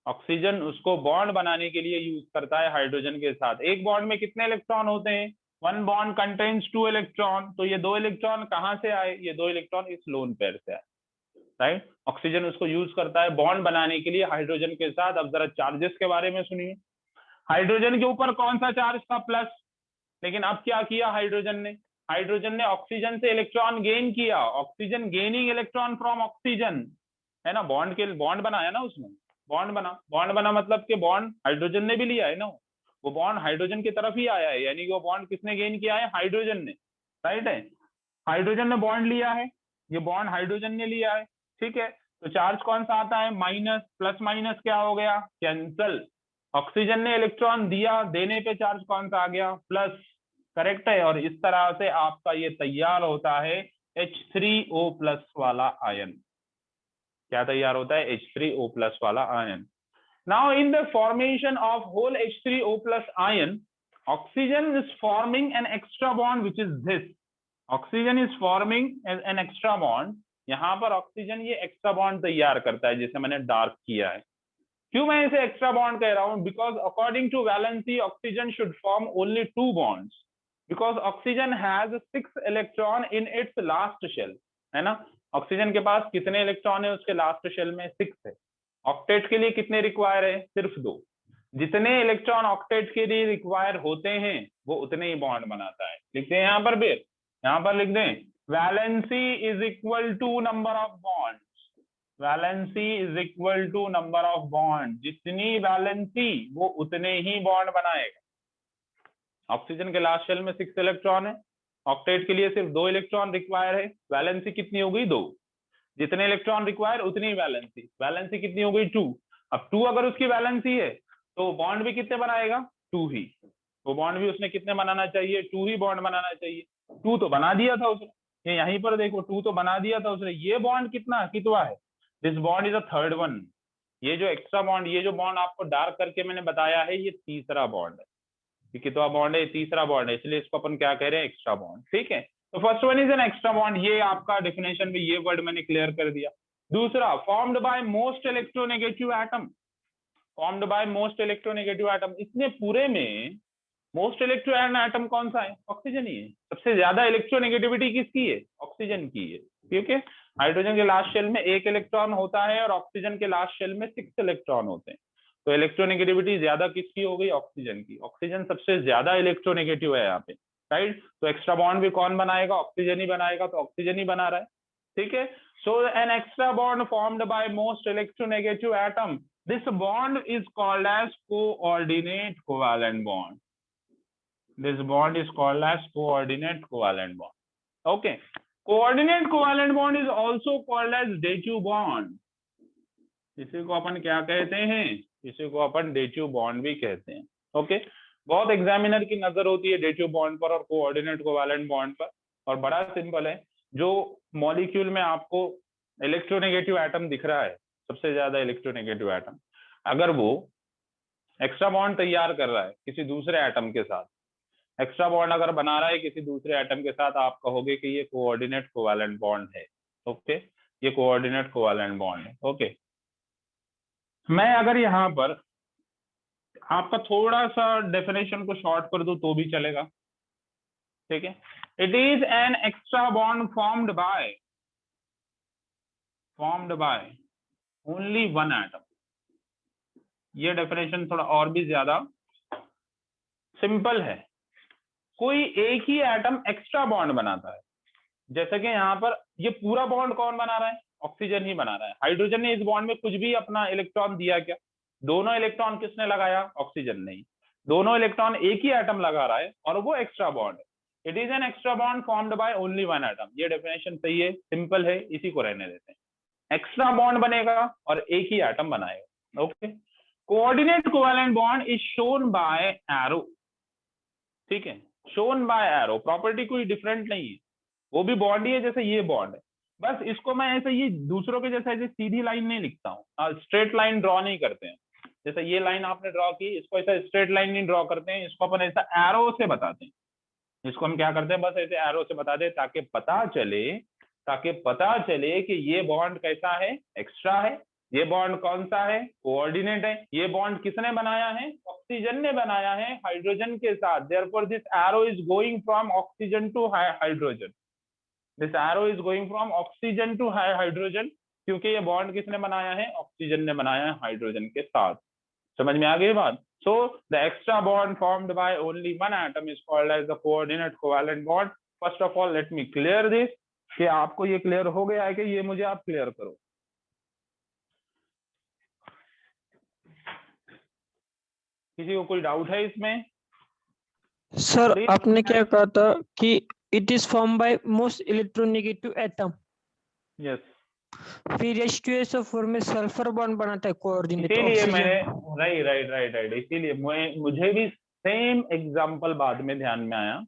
ऑक्सीजन उसको बॉन्ड बनाने के लिए यूज करता है हाइड्रोजन के साथ। एक बॉन्ड में कितने इलेक्ट्रॉन होते हैं, वन बॉन्ड कंटेन्स 2 इलेक्ट्रॉन। तो ये 2 इलेक्ट्रॉन कहां से आए, ये 2 इलेक्ट्रॉन इस लोन पेयर से आए, राइट। ऑक्सीजन उसको यूज करता है बॉन्ड बनाने के लिए हाइड्रोजन के साथ। अब जरा चार्जेस के बारे में सुनिए। हाइड्रोजन के ऊपर कौन सा चार्ज था, प्लस। लेकिन अब क्या किया हाइड्रोजन ने ऑक्सीजन से इलेक्ट्रॉन गेन किया, oxygen gaining electron from oxygen, है ना। बॉन्ड बनाया ना उसने, बॉन्ड बना मतलब कि बॉन्ड हाइड्रोजन ने भी लिया है ना, वो बॉन्ड हाइड्रोजन की तरफ ही आया है, यानी कि वो बॉन्ड किसने गेन किया है, हाइड्रोजन ने, राइट है। हाइड्रोजन ने बॉन्ड लिया है, ये बॉन्ड हाइड्रोजन ने लिया है, ठीक है। तो चार्ज कौन सा आता है, माइनस। प्लस माइनस क्या हो गया, कैंसल। ऑक्सीजन ने इलेक्ट्रॉन दिया, देने पे चार्ज कौन सा आ गया, प्लस, करेक्ट है। और इस तरह से आपका ये तैयार होता है H3O प्लस वाला आयन। क्या तैयार होता है, H3O प्लस वाला ion. Now in the formation of whole H3O plus ion, oxygen is forming an extra bond which is this, oxygen is forming an extra bond. यहाँ पर ऑक्सीजन ये extra bond तैयार करता है, जिसे मैंने डार्क किया है। क्यों मैं इसे एक्स्ट्रा बॉन्ड कह रहा हूं, because according to valency oxygen should form only 2 bonds, because oxygen has 6 electron in its last shell, है ना। ऑक्सीजन के पास कितने इलेक्ट्रॉन है उसके लास्ट शेल में, 6 है। ऑक्टेट के लिए कितने रिक्वायर है, सिर्फ 2। जितने इलेक्ट्रॉन ऑक्टेट के लिए रिक्वायर होते हैं वो उतने ही बॉन्ड बनाता है। लिखते हैं यहाँ पर भी, यहाँ पर लिख दें, valency is equal to number of bond, valency is equal to number of bond, जितनी वैलेंसी वो उतने ही बॉन्ड बनाएगा। ऑक्सीजन के लास्ट शेल में 6 इलेक्ट्रॉन है, ऑक्टेट के लिए सिर्फ 2 इलेक्ट्रॉन रिक्वायर है, वैलेंसी कितनी हो गई, 2। जितने इलेक्ट्रॉन रिक्वायर उतनी वैलेंसी, वैलेंसी कितनी हो गई, 2। अब 2 अगर उसकी वैलेंसी है तो बॉन्ड भी कितने बनाएगा, 2 ही। तो बॉन्ड भी उसने कितने बनाना चाहिए, 2 ही बॉन्ड बनाना चाहिए। 2 तो बना दिया था उसने, ये यहीं पर देखो 2 तो बना दिया था उसने। ये बॉन्ड कितवा है, this bond is a third one. ये जो एक्स्ट्रा बॉन्ड, ये जो बॉन्ड आपको डार्क करके मैंने बताया है, ये तीसरा बॉन्ड है। ये कितना बॉन्ड है, तीसरा बॉन्ड है, इसलिए इसको अपन क्या कह रहे हैं, एक्स्ट्रा बॉन्ड, ठीक है। तो first one is an extra bond, ये आपका डेफिनेशन में ये वर्ड मैंने क्लियर कर दिया। दूसरा, formed by most electronegative atom, formed by most electronegative atom. इसमें पूरे में मोस्ट इलेक्ट्रोन एटम कौन सा है, ऑक्सीजन ही है। सबसे ज्यादा इलेक्ट्रोनेगेटिविटी किसकी है, ऑक्सीजन की है, क्योंकि हाइड्रोजन के लास्ट शेल में 1 इलेक्ट्रॉन होता है और ऑक्सीजन के लास्ट शेल में 6 इलेक्ट्रॉन होते हैं। तो इलेक्ट्रोनेगेटिविटी ज्यादा किसकी हो गई, ऑक्सीजन की। ऑक्सीजन सबसे ज्यादा इलेक्ट्रोनेगेटिव है यहाँ पे, राइट। तो एक्स्ट्रा बॉन्ड भी कौन बनाएगा, ऑक्सीजन ही बनाएगा, तो ऑक्सीजन ही बना रहा है, ठीक है। So an extra bond formed by most electronegative atom, this bond is called as coordinate covalent bond. This bond is called as coordinate covalent bond. Okay. Coordinate covalent bond is also called as dative bond. इसी को अपन क्या कहते हैं, इसी को अपन dative bond भी कहते हैं। ओके, बहुत एग्जामिनर की नजर होती है डेटिव बॉन्ड पर और कोऑर्डिनेट कोवैलेंट बॉन्ड पर, और बड़ा सिंपल है। जो मॉलिक्यूल में आपको इलेक्ट्रोनेगेटिव एटम दिख रहा है, सबसे ज्यादा इलेक्ट्रोनेगेटिव एटम, अगर वो एक्स्ट्रा बॉन्ड तैयार कर रहा है किसी दूसरे एटम के साथ, एक्स्ट्रा बॉन्ड अगर बना रहा है किसी दूसरे एटम के साथ, आप कहोगे कि ये कोऑर्डिनेट कोवैलेंट बॉन्ड है। ओके, ये कोऑर्डिनेट कोवैलेंट बॉन्ड है। ओके, मैं अगर यहाँ पर आपका थोड़ा सा डेफिनेशन को शॉर्ट कर दूं तो भी चलेगा, ठीक है। It is an extra bond formed by only one atom. ये डेफिनेशन थोड़ा और भी ज्यादा सिंपल है। कोई एक ही एटम एक्स्ट्रा बॉन्ड बनाता है, जैसे कि यहाँ पर ये पूरा बॉन्ड कौन बना रहा है, ऑक्सीजन ही बना रहा है। हाइड्रोजन ने इस बॉन्ड में कुछ भी अपना इलेक्ट्रॉन दिया क्या, दोनों इलेक्ट्रॉन किसने लगाया, ऑक्सीजन ने ही। दोनों इलेक्ट्रॉन एक ही एटम लगा रहा है और वो एक्स्ट्रा बॉन्ड है। It is an extra bond formed by only one atom. ये डेफिनेशन सही है, सिंपल है, इसी को रहने देते हैं। एक्स्ट्रा बॉन्ड बनेगा और एक ही एटम बनाएगा। Okay, coordinate covalent bond is shown by arrow. ठीक है, शोन बाय एरो, प्रॉपर्टी कोई डिफरेंट नहीं है, वो भी बॉन्ड ही है जैसे ये बॉन्ड है। बस इसको मैं ऐसे ये दूसरों के जैसे ऐसे सीधी लाइन नहीं लिखता हूँ, स्ट्रेट लाइन ड्रॉ नहीं करते हैं। जैसे ये लाइन आपने ड्रॉ की, इसको ऐसा स्ट्रेट लाइन नहीं ड्रॉ करते हैं, इसको अपन ऐसा एरो से बताते हैं। इसको हम क्या करते हैं, बस ऐसे एरो से बता दे ताकि पता चले कि ये बॉन्ड कैसा है, एक्स्ट्रा है। ये बॉन्ड कौन सा है, कोऑर्डिनेट है। ये बॉन्ड किसने बनाया है, ऑक्सीजन ने बनाया है हाइड्रोजन के साथ। Therefore this arrow is going from oxygen to hydrogen. This arrow is going from oxygen to hydrogen, क्योंकि ये बॉन्ड किसने बनाया है, ऑक्सीजन ने बनाया है हाइड्रोजन के साथ। समझ में आ गई बात। So the extra bond formed by only one atom is called as the coordinate covalent bond. First of all, let me clear this, कि आपको ये क्लियर हो गया है कि ये मुझे आप क्लियर करो। किसी को कोई डाउट है इसमें? सर आपने क्या कहा था कि it is form by most electronegative atom. Yes, फिर H2SO4 में सल्फर बॉन्ड बनाता है कोऑर्डिनेट इसीलिए मैंने, ऑक्सीजन। राइट, इसीलिए मुझे भी सेम एग्जांपल बाद में ध्यान में आया।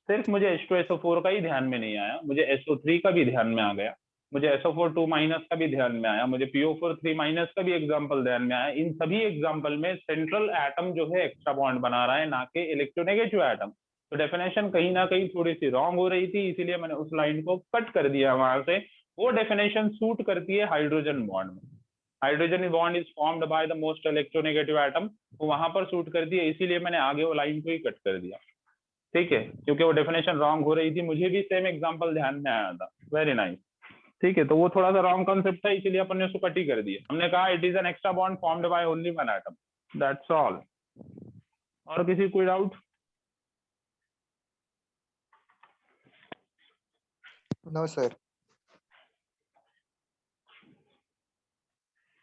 सिर्फ मुझे H2SO4 का ही ध्यान में नहीं आया, मुझे SO3 का भी ध्यान में आ गया, मुझे SO4 2 माइनस का भी ध्यान में आया, मुझे PO4 3 माइनस का भी एग्जांपल ध्यान में आया। इन सभी एग्जांपल में सेंट्रल एटम जो है एक्स्ट्रा बॉन्ड बना रहा है, ना कि इलेक्ट्रोनेगेटिव एटम। तो डेफिनेशन कहीं ना कहीं थोड़ी सी रॉन्ग हो रही थी, इसीलिए मैंने उस लाइन को कट कर दिया वहां से। वो डेफिनेशन सूट करती है हाइड्रोजन बॉन्ड में। Hydrogen bond is formed by the most electronegative atom, वो वहां पर सूट करती है, इसीलिए मैंने आगे वो लाइन को ही कट कर दिया। ठीक है, क्योंकि वो डेफिनेशन रॉन्ग हो रही थी, मुझे भी सेम एग्जांपल ध्यान में आया था। Very nice. ठीक है, तो वो थोड़ा सा रॉन्ग कंसेप्ट है, इसीलिए अपन ने उसको कट ही कर दिया। हमने कहा it is an extra bond formed by only one atom, that's all. और किसी कोई डाउट? No sir.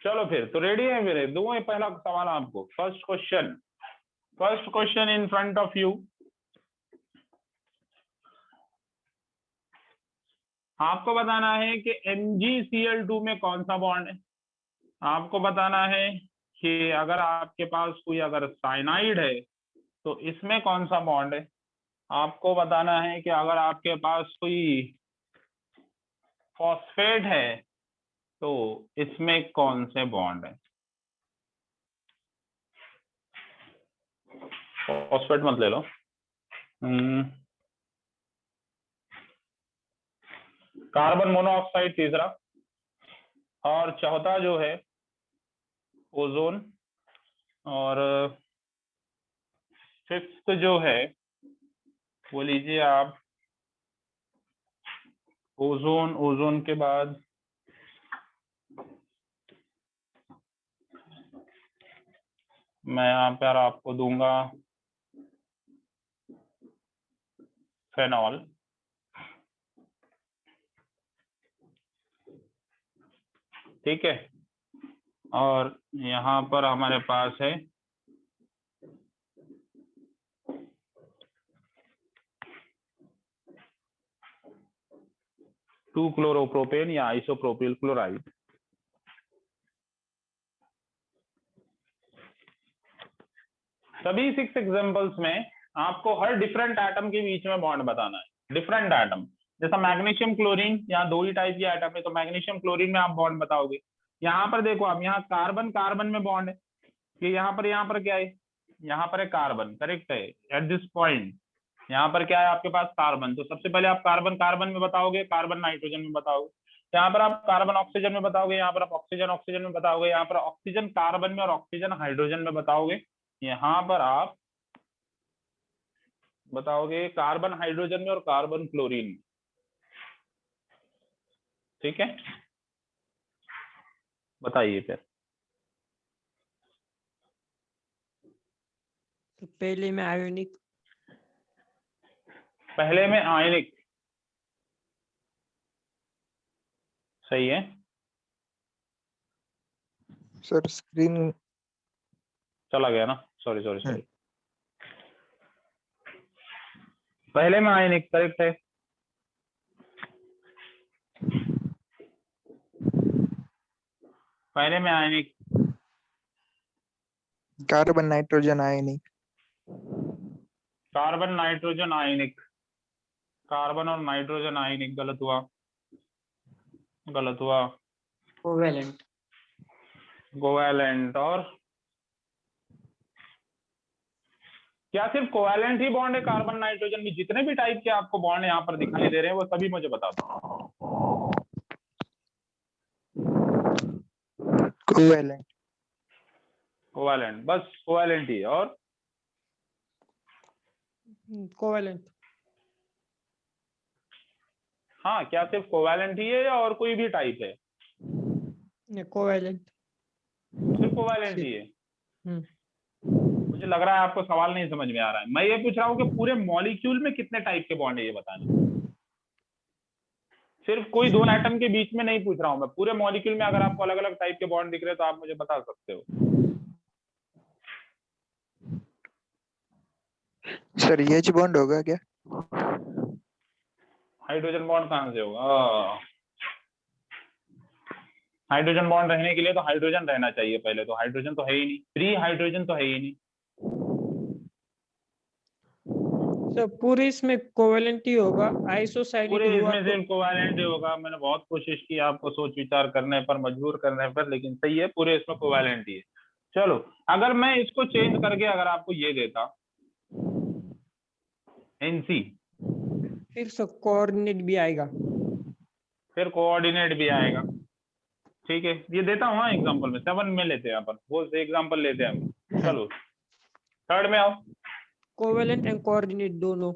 चलो फिर तो रेडी है मेरे दो। पहला सवाल आपको, first question in front of you. आपको बताना है कि MgCl2 में कौन सा बॉन्ड है। आपको बताना है कि अगर आपके पास कोई अगर साइनाइड है तो इसमें कौन सा बॉन्ड है। आपको बताना है कि अगर आपके पास कोई फॉस्फेट है तो इसमें कौन से बॉन्ड है। फॉस्फेट मत ले लो। कार्बन मोनोऑक्साइड तीसरा, और चौथा जो है ओजोन, और फिफ्थ जो है वो लीजिए आप ओजोन। ओजोन के बाद मैं यहाँ पर आपको दूंगा फेनॉल। ठीक है, और यहाँ पर हमारे पास है 2-क्लोरोप्रोपेन या आइसोप्रोपिल क्लोराइड। सभी 6 एग्जांपल्स में आपको हर डिफरेंट एटम के बीच में बॉन्ड बताना है। डिफरेंट एटम, जैसा मैग्नीशियम क्लोरीन, यहाँ दो ही टाइप के एटम है, तो मैग्नीशियम क्लोरीन में आप बॉन्ड बताओगे। यहाँ पर देखो आप, यहाँ कार्बन कार्बन में बॉन्ड है, कि यहाँ पर क्या है, यहाँ पर है कार्बन, करेक्ट है। एट दिस पॉइंट यहाँ पर क्या है आपके पास, कार्बन। तो सबसे पहले आप कार्बन कार्बन में बताओगे, कार्बन नाइट्रोजन में बताओगे। यहाँ पर आप कार्बन ऑक्सीजन में बताओगे, यहाँ पर आप ऑक्सीजन ऑक्सीजन में बताओगे, यहाँ पर ऑक्सीजन कार्बन में और ऑक्सीजन हाइड्रोजन में बताओगे। यहाँ पर आप बताओगे कार्बन हाइड्रोजन में और कार्बन क्लोरीन में। ठीक है, बताइए फिर। तो पहले में आयोनिक। पहले में आयनिक, सही है। सर स्क्रीन चला गया ना, सॉरी सॉरी सॉरी। पहले में आयनिक करेक्ट है। पहले में आयनिक, कार्बन नाइट्रोजन आयनिक। कार्बन नाइट्रोजन आयनिक, कार्बन और नाइट्रोजन आयनिक, गलत हुआ, गलत हुआ। कोवेलेंट। कोवैलेंट, और क्या सिर्फ कोवैलेंट ही बॉन्ड है कार्बन नाइट्रोजन में? जितने भी टाइप के आपको बॉन्ड यहाँ पर दिखाई दे रहे हैं वो सभी मुझे बता दो। कोवेलेंट। कोवैलेंट, बस कोवैलेंट ही है। और कोवेलेंट। हाँ, क्या सिर्फ कोवैलेंट ही है या और कोई भी टाइप है? कोवेलेंट। सिर्फ कोवैलेंट ही है। हम्म। मुझे लग रहा है आपको सवाल नहीं समझ में आ रहा है। मैं ये पूछ रहा हूँ कि पूरे मॉलिक्यूल में कितने टाइप के बॉन्ड है ये बताना। सिर्फ कोई दो एटम के बीच में नहीं पूछ रहा हूँ मैं, पूरे मॉलिक्यूल में अगर आपको अलग अलग टाइप के बॉन्ड दिख रहे हैं तो आप मुझे बता सकते हो। सर एच बॉन्ड होगा क्या? हाइड्रोजन बॉन्ड कहाँ से होगा? हाइड्रोजन बॉन्ड रहने के लिए तो हाइड्रोजन रहना चाहिए पहले, तो हाइड्रोजन तो है ही नहीं, फ्री हाइड्रोजन तो है ही नहीं। सर पूरे इसमें कोवेलेंट ही होगा, आइसोसाइनेट पूरे हुआ इसमें तो सिर्फ कोवैलेंट ही होगा। मैंने बहुत कोशिश की आपको सोच विचार करने पर, मजबूर करने पर, लेकिन सही है, पूरे इसमें कोवैलेंट ही है। चलो, अगर मैं इसको चेंज करके अगर आपको ये देता एनसी, फिर सर कोऑर्डिनेट भी आएगा। फिर कोऑर्डिनेट भी आएगा। ठीक है, ये देता हूँ एग्जांपल में, 7 में लेते हैं अपन, वो एग्जांपल लेते हैं हम। चलो थर्ड में आओ। कोवेलेंट एंड कोऑर्डिनेट दोनों।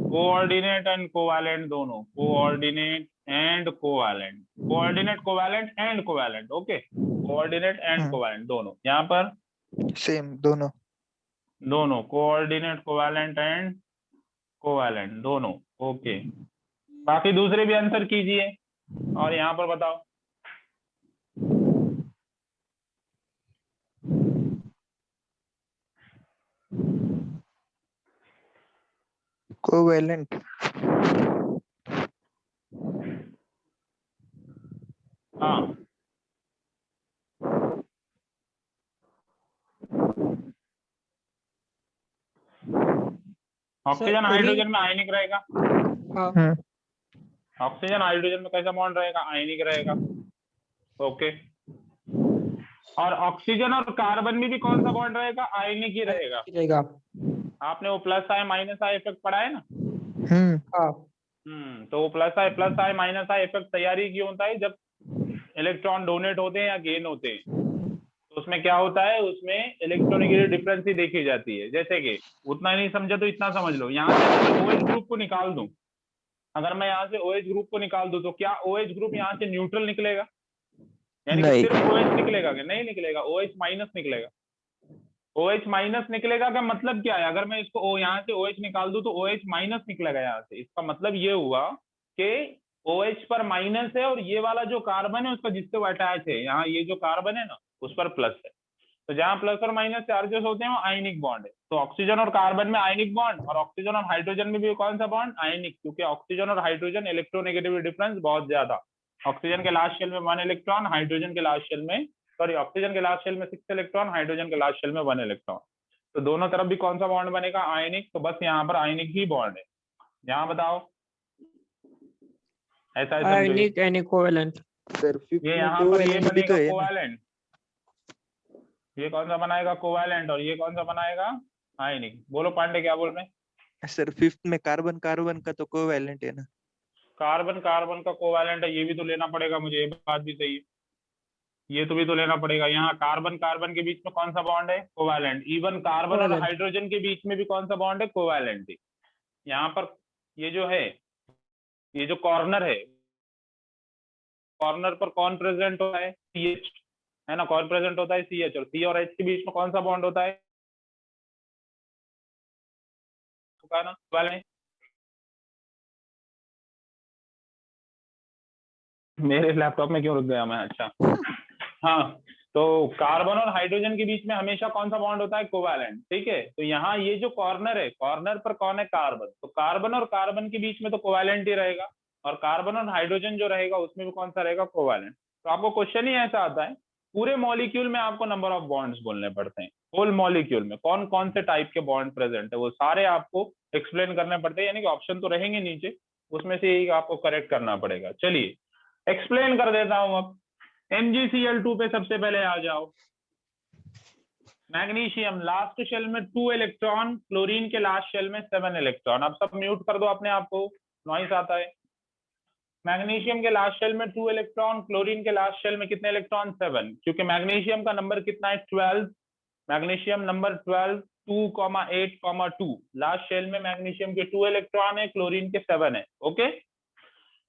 कोऑर्डिनेट एंड कोवैलेंट दोनों, coordinate and covalent, coordinate covalent and covalent, okay, coordinate and covalent दोनों। यहाँ पर सेम दोनों। दोनों कोऑर्डिनेट कोवैलेंट एंड कोवैलेंट दोनों, ओके। बाकी दूसरे भी आंसर कीजिए और यहाँ पर बताओ। कोवेलेंट। हाँ, ऑक्सीजन हाइड्रोजन में आयनिक रहेगा। हाँ। ऑक्सीजन हाइड्रोजन में कैसा बॉन्ड रहेगा? आयनिक रहेगा, ओके। और ऑक्सीजन और कार्बन में भी कौन सा बॉन्ड रहेगा? आयनिक ही रहेगा। रहेगा। आपने वो plus I minus I effect पढ़ा है ना? हाँ। तो वो plus I minus I effect तैयारी क्यों होता है? जब इलेक्ट्रॉन डोनेट होते हैं या गेन होते हैं तो उसमें क्या होता है, उसमें इलेक्ट्रॉनिक डिफरेंस ही देखी जाती है। जैसे कि उतना नहीं समझा तो इतना समझ लो, यहाँ से मैं OH ग्रुप को निकाल दूं, अगर मैं यहाँ से OH ग्रुप को निकाल दूं तो क्या OH ग्रुप यहाँ से न्यूट्रल निकलेगा? यानी कि सिर्फ OH निकलेगा क्या? नहीं निकलेगा, OH माइनस निकलेगा। OH माइनस निकलेगा का मतलब क्या है? अगर मैं इसको यहाँ से OH निकाल दूं तो OH माइनस निकलेगा यहाँ से। इसका मतलब ये हुआ कि OH पर माइनस है और ये वाला जो कार्बन है उसका जिससे वो अटैच है, यहाँ ये जो कार्बन है ना उस पर प्लस है। तो जहाँ प्लस और माइनस चार्जेस होते हैं वो आयनिक बॉन्ड है। तो ऑक्सीजन और कार्बन में आयनिक बॉन्ड, और ऑक्सीजन और हाइड्रोजन में भी कौन सा बॉन्ड? आयनिक, क्योंकि ऑक्सीजन और हाइड्रोजन इलेक्ट्रोनेगेटिविटी डिफरेंस बहुत ज्यादा। ऑक्सीजन के लास्ट शेल में 1 इलेक्ट्रॉन, हाइड्रोजन के लास्ट शेल में, सॉरी, ऑक्सीजन के लास्ट शेल में 6 इलेक्ट्रॉन, हाइड्रोजन के लास्ट शेल में 1 इलेक्ट्रॉन। तो दोनों तरफ भी कौन सा बॉन्ड बनेगा? आयनिक। तो बस यहाँ पर आयनिक ही बॉन्ड है। यहाँ बताओ, ऐसा है आयनिक एंड कोवेलेंट। सर ये यहाँ पर ये बनेगा कोवैलेंट, ये कौन सा बनाएगा? कोवैलेंट। और ये कौन सा बनाएगा? आयनिक। बोलो पांडे क्या बोल रहे हैं? सर फिफ्थ में कार्बन कार्बन का तो कोवेलेंट है ना? कार्बन कार्बन का कोवैलेंट है, ये भी तो लेना पड़ेगा मुझे, ये बात भी सही है, ये तो भी तो लेना पड़ेगा। यहाँ कार्बन कार्बन के बीच में कौन सा बॉन्ड है? कोवैलेंट। इवन कार्बन और हाइड्रोजन के बीच में भी कौन सा बॉन्ड है? कोवैलेंट। यहाँ पर ये जो है, ये जो कॉर्नर है, कॉर्नर पर कौन प्रेजेंट होता है? CH, है ना? कौन प्रेजेंट होता है? CH। और C और H के बीच में कौन सा बॉन्ड होता है? ना मेरे लैपटॉप में क्यों रुक गया मैं? अच्छा हाँ, तो कार्बन और हाइड्रोजन के बीच में हमेशा कौन सा बॉन्ड होता है? कोवैलेंट। ठीक है, तो यहाँ ये जो कॉर्नर है, कॉर्नर पर कौन है? कार्बन। तो कार्बन और कार्बन के बीच में तो कोवैलेंट ही रहेगा, और कार्बन और हाइड्रोजन जो रहेगा उसमें भी कौन सा रहेगा? कोवैलेंट। तो आपको क्वेश्चन ही ऐसा आता है, पूरे मॉलिक्यूल में आपको नंबर ऑफ बॉन्ड्स बोलने पड़ते हैं। होल मॉलिक्यूल में कौन कौन से टाइप के बॉन्ड प्रेजेंट है वो सारे आपको एक्सप्लेन करने पड़ते हैं, यानी कि ऑप्शन तो रहेंगे नीचे, उसमें से एक आपको करेक्ट करना पड़ेगा। चलिए एक्सप्लेन कर देता हूं अब। MgCl2 पे सबसे पहले आ जाओ। मैग्नीशियम लास्ट शेल में 2 इलेक्ट्रॉन, क्लोरीन के लास्ट शेल में 7 इलेक्ट्रॉन। अब सब म्यूट कर दो अपने आप को, नॉइस आता है। मैग्नीशियम के लास्ट शेल में 2 इलेक्ट्रॉन, क्लोरीन के लास्ट शेल में कितने इलेक्ट्रॉन? 7। क्योंकि मैग्नीशियम का नंबर कितना है? 12। Magnesium number 12, 2,8,2। लास्ट शेल में मैग्नीशियम के 2 इलेक्ट्रॉन है, क्लोरीन के 7 है। ओके,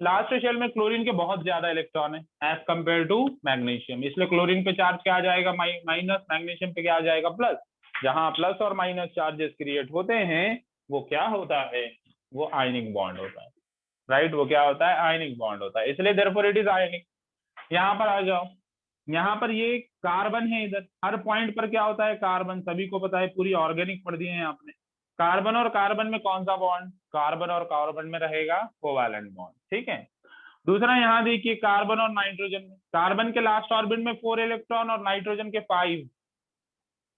लास्ट शेल में क्लोरीन के बहुत ज्यादा इलेक्ट्रॉन है एज कंपेयर टू मैग्नीशियम, इसलिए क्लोरीन पे चार्ज क्या आ जाएगा? माइनस। मैग्नीशियम पे क्या आ जाएगा? प्लस। जहां प्लस और माइनस चार्जेस क्रिएट होते हैं वो क्या होता है? वो आयनिक बॉन्ड होता है। राइट, वो क्या होता है? आयनिक बॉन्ड होता है, इसलिए देयरफॉर इट इज आयनिक। यहाँ पर आ जाओ, यहाँ पर ये कार्बन है, इधर हर पॉइंट पर क्या होता है? कार्बन। सभी को पता है, पूरी ऑर्गेनिक पढ़ दिए हैं आपने। कार्बन और कार्बन में कौन सा बॉन्ड? कार्बन और कार्बन में रहेगा कोवैलेंट बॉन्ड। ठीक है, दूसरा यहाँ देखिए कार्बन और नाइट्रोजन में, कार्बन के लास्ट ऑर्बिट में 4 इलेक्ट्रॉन और नाइट्रोजन के 5।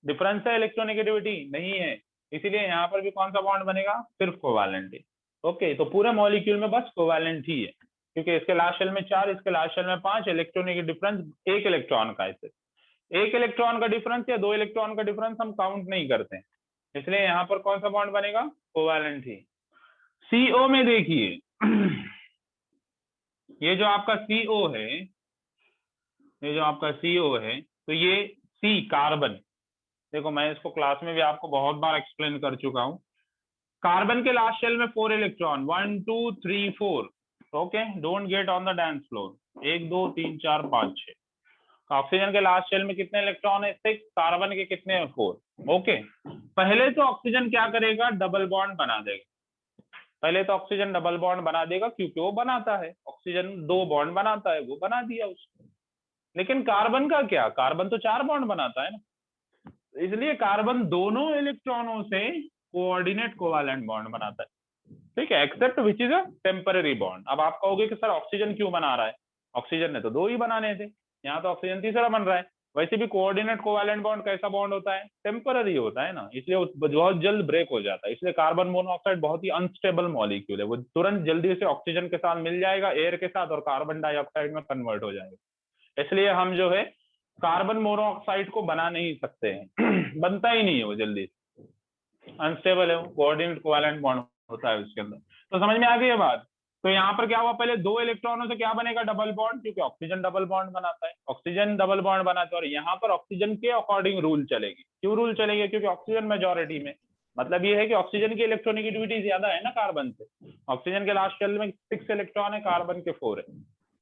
डिफरेंस है इलेक्ट्रोनेगेटिविटी? नहीं है, इसीलिए यहाँ पर भी कौन सा बॉन्ड बनेगा? सिर्फ कोवैलेंट ही। ओके, तो पूरे मॉलिक्यूल में बस कोवैलेंट ही है, क्योंकि इसके लास्ट शेल में 4, इसके लास्ट शेल में 5। इलेक्ट्रोनेगेटिव डिफरेंस 1 इलेक्ट्रॉन का है, सिर्फ 1 इलेक्ट्रॉन का डिफरेंस या 2 इलेक्ट्रॉन का डिफरेंस हम काउंट नहीं करते हैं, इसलिए यहाँ पर कौन सा बॉन्ड बनेगा? कोवैलेंट ही। CO में देखिए ये जो आपका CO है, ये जो आपका CO है, तो ये C कार्बन, देखो मैं इसको क्लास में भी आपको बहुत बार एक्सप्लेन कर चुका हूं। कार्बन के लास्ट शेल में 4 electron, 1 2 3 4। Okay, don't get on the dance floor. 1 2 3 4 5 6। Oxygen के लास्ट शेल में कितने इलेक्ट्रॉन है? 6। कार्बन के कितने हैं? 4। ओके, पहले तो ऑक्सीजन क्या करेगा? डबल बॉन्ड बना देगा। पहले तो ऑक्सीजन डबल बॉन्ड बना देगा, क्योंकि वो बनाता है, ऑक्सीजन 2 बॉन्ड बनाता है, वो बना दिया उसने। लेकिन कार्बन का क्या? कार्बन तो 4 बॉन्ड बनाता है ना, इसलिए कार्बन दोनों इलेक्ट्रॉनों से कोऑर्डिनेट कोवैलेंट बॉन्ड बनाता है। ठीक है, except which is a temporary bond. अब आप कहोगे कि सर ऑक्सीजन क्यों बना रहा है? ऑक्सीजन ने तो 2 ही बनाने थे, यहाँ तो ऑक्सीजन तीसरा बन रहा है। वैसे भी कोऑर्डिनेट कोवैलेंट बॉन्ड कैसा बॉन्ड होता है? टेम्पररी होता है ना, इसलिए वो बहुत जल्द ब्रेक हो जाता है। इसलिए कार्बन मोनोऑक्साइड बहुत ही अनस्टेबल मॉलिक्यूल है, वो तुरंत जल्दी से ऑक्सीजन के साथ मिल जाएगा, एयर के साथ, और कार्बन डाइऑक्साइड में कन्वर्ट हो जाएगा। इसलिए हम जो है कार्बन मोनोऑक्साइड को बना नहीं सकते हैं बनता ही नहीं है वो जल्दी से, अनस्टेबल है वो, कोऑर्डिनेट कोवैलेंट बॉन्ड होता है उसके अंदर। तो समझ में आ गई है बात? तो यहाँ पर क्या हुआ? पहले 2 इलेक्ट्रॉनों से क्या बनेगा? डबल बॉन्ड, क्योंकि ऑक्सीजन डबल बॉन्ड बनाता है, ऑक्सीजन डबल बॉन्ड बनाता है। और यहाँ पर ऑक्सीजन के अकॉर्डिंग रूल चलेगी। क्यों रूल चलेगी? क्योंकि ऑक्सीजन मेजोरिटी में, मतलब ये है कि ऑक्सीजन की इलेक्ट्रोनेगेटिविटी ज्यादा है ना कार्बन से। ऑक्सीजन के लास्ट शेल में 6 इलेक्ट्रॉन है, कार्बन के 4 है,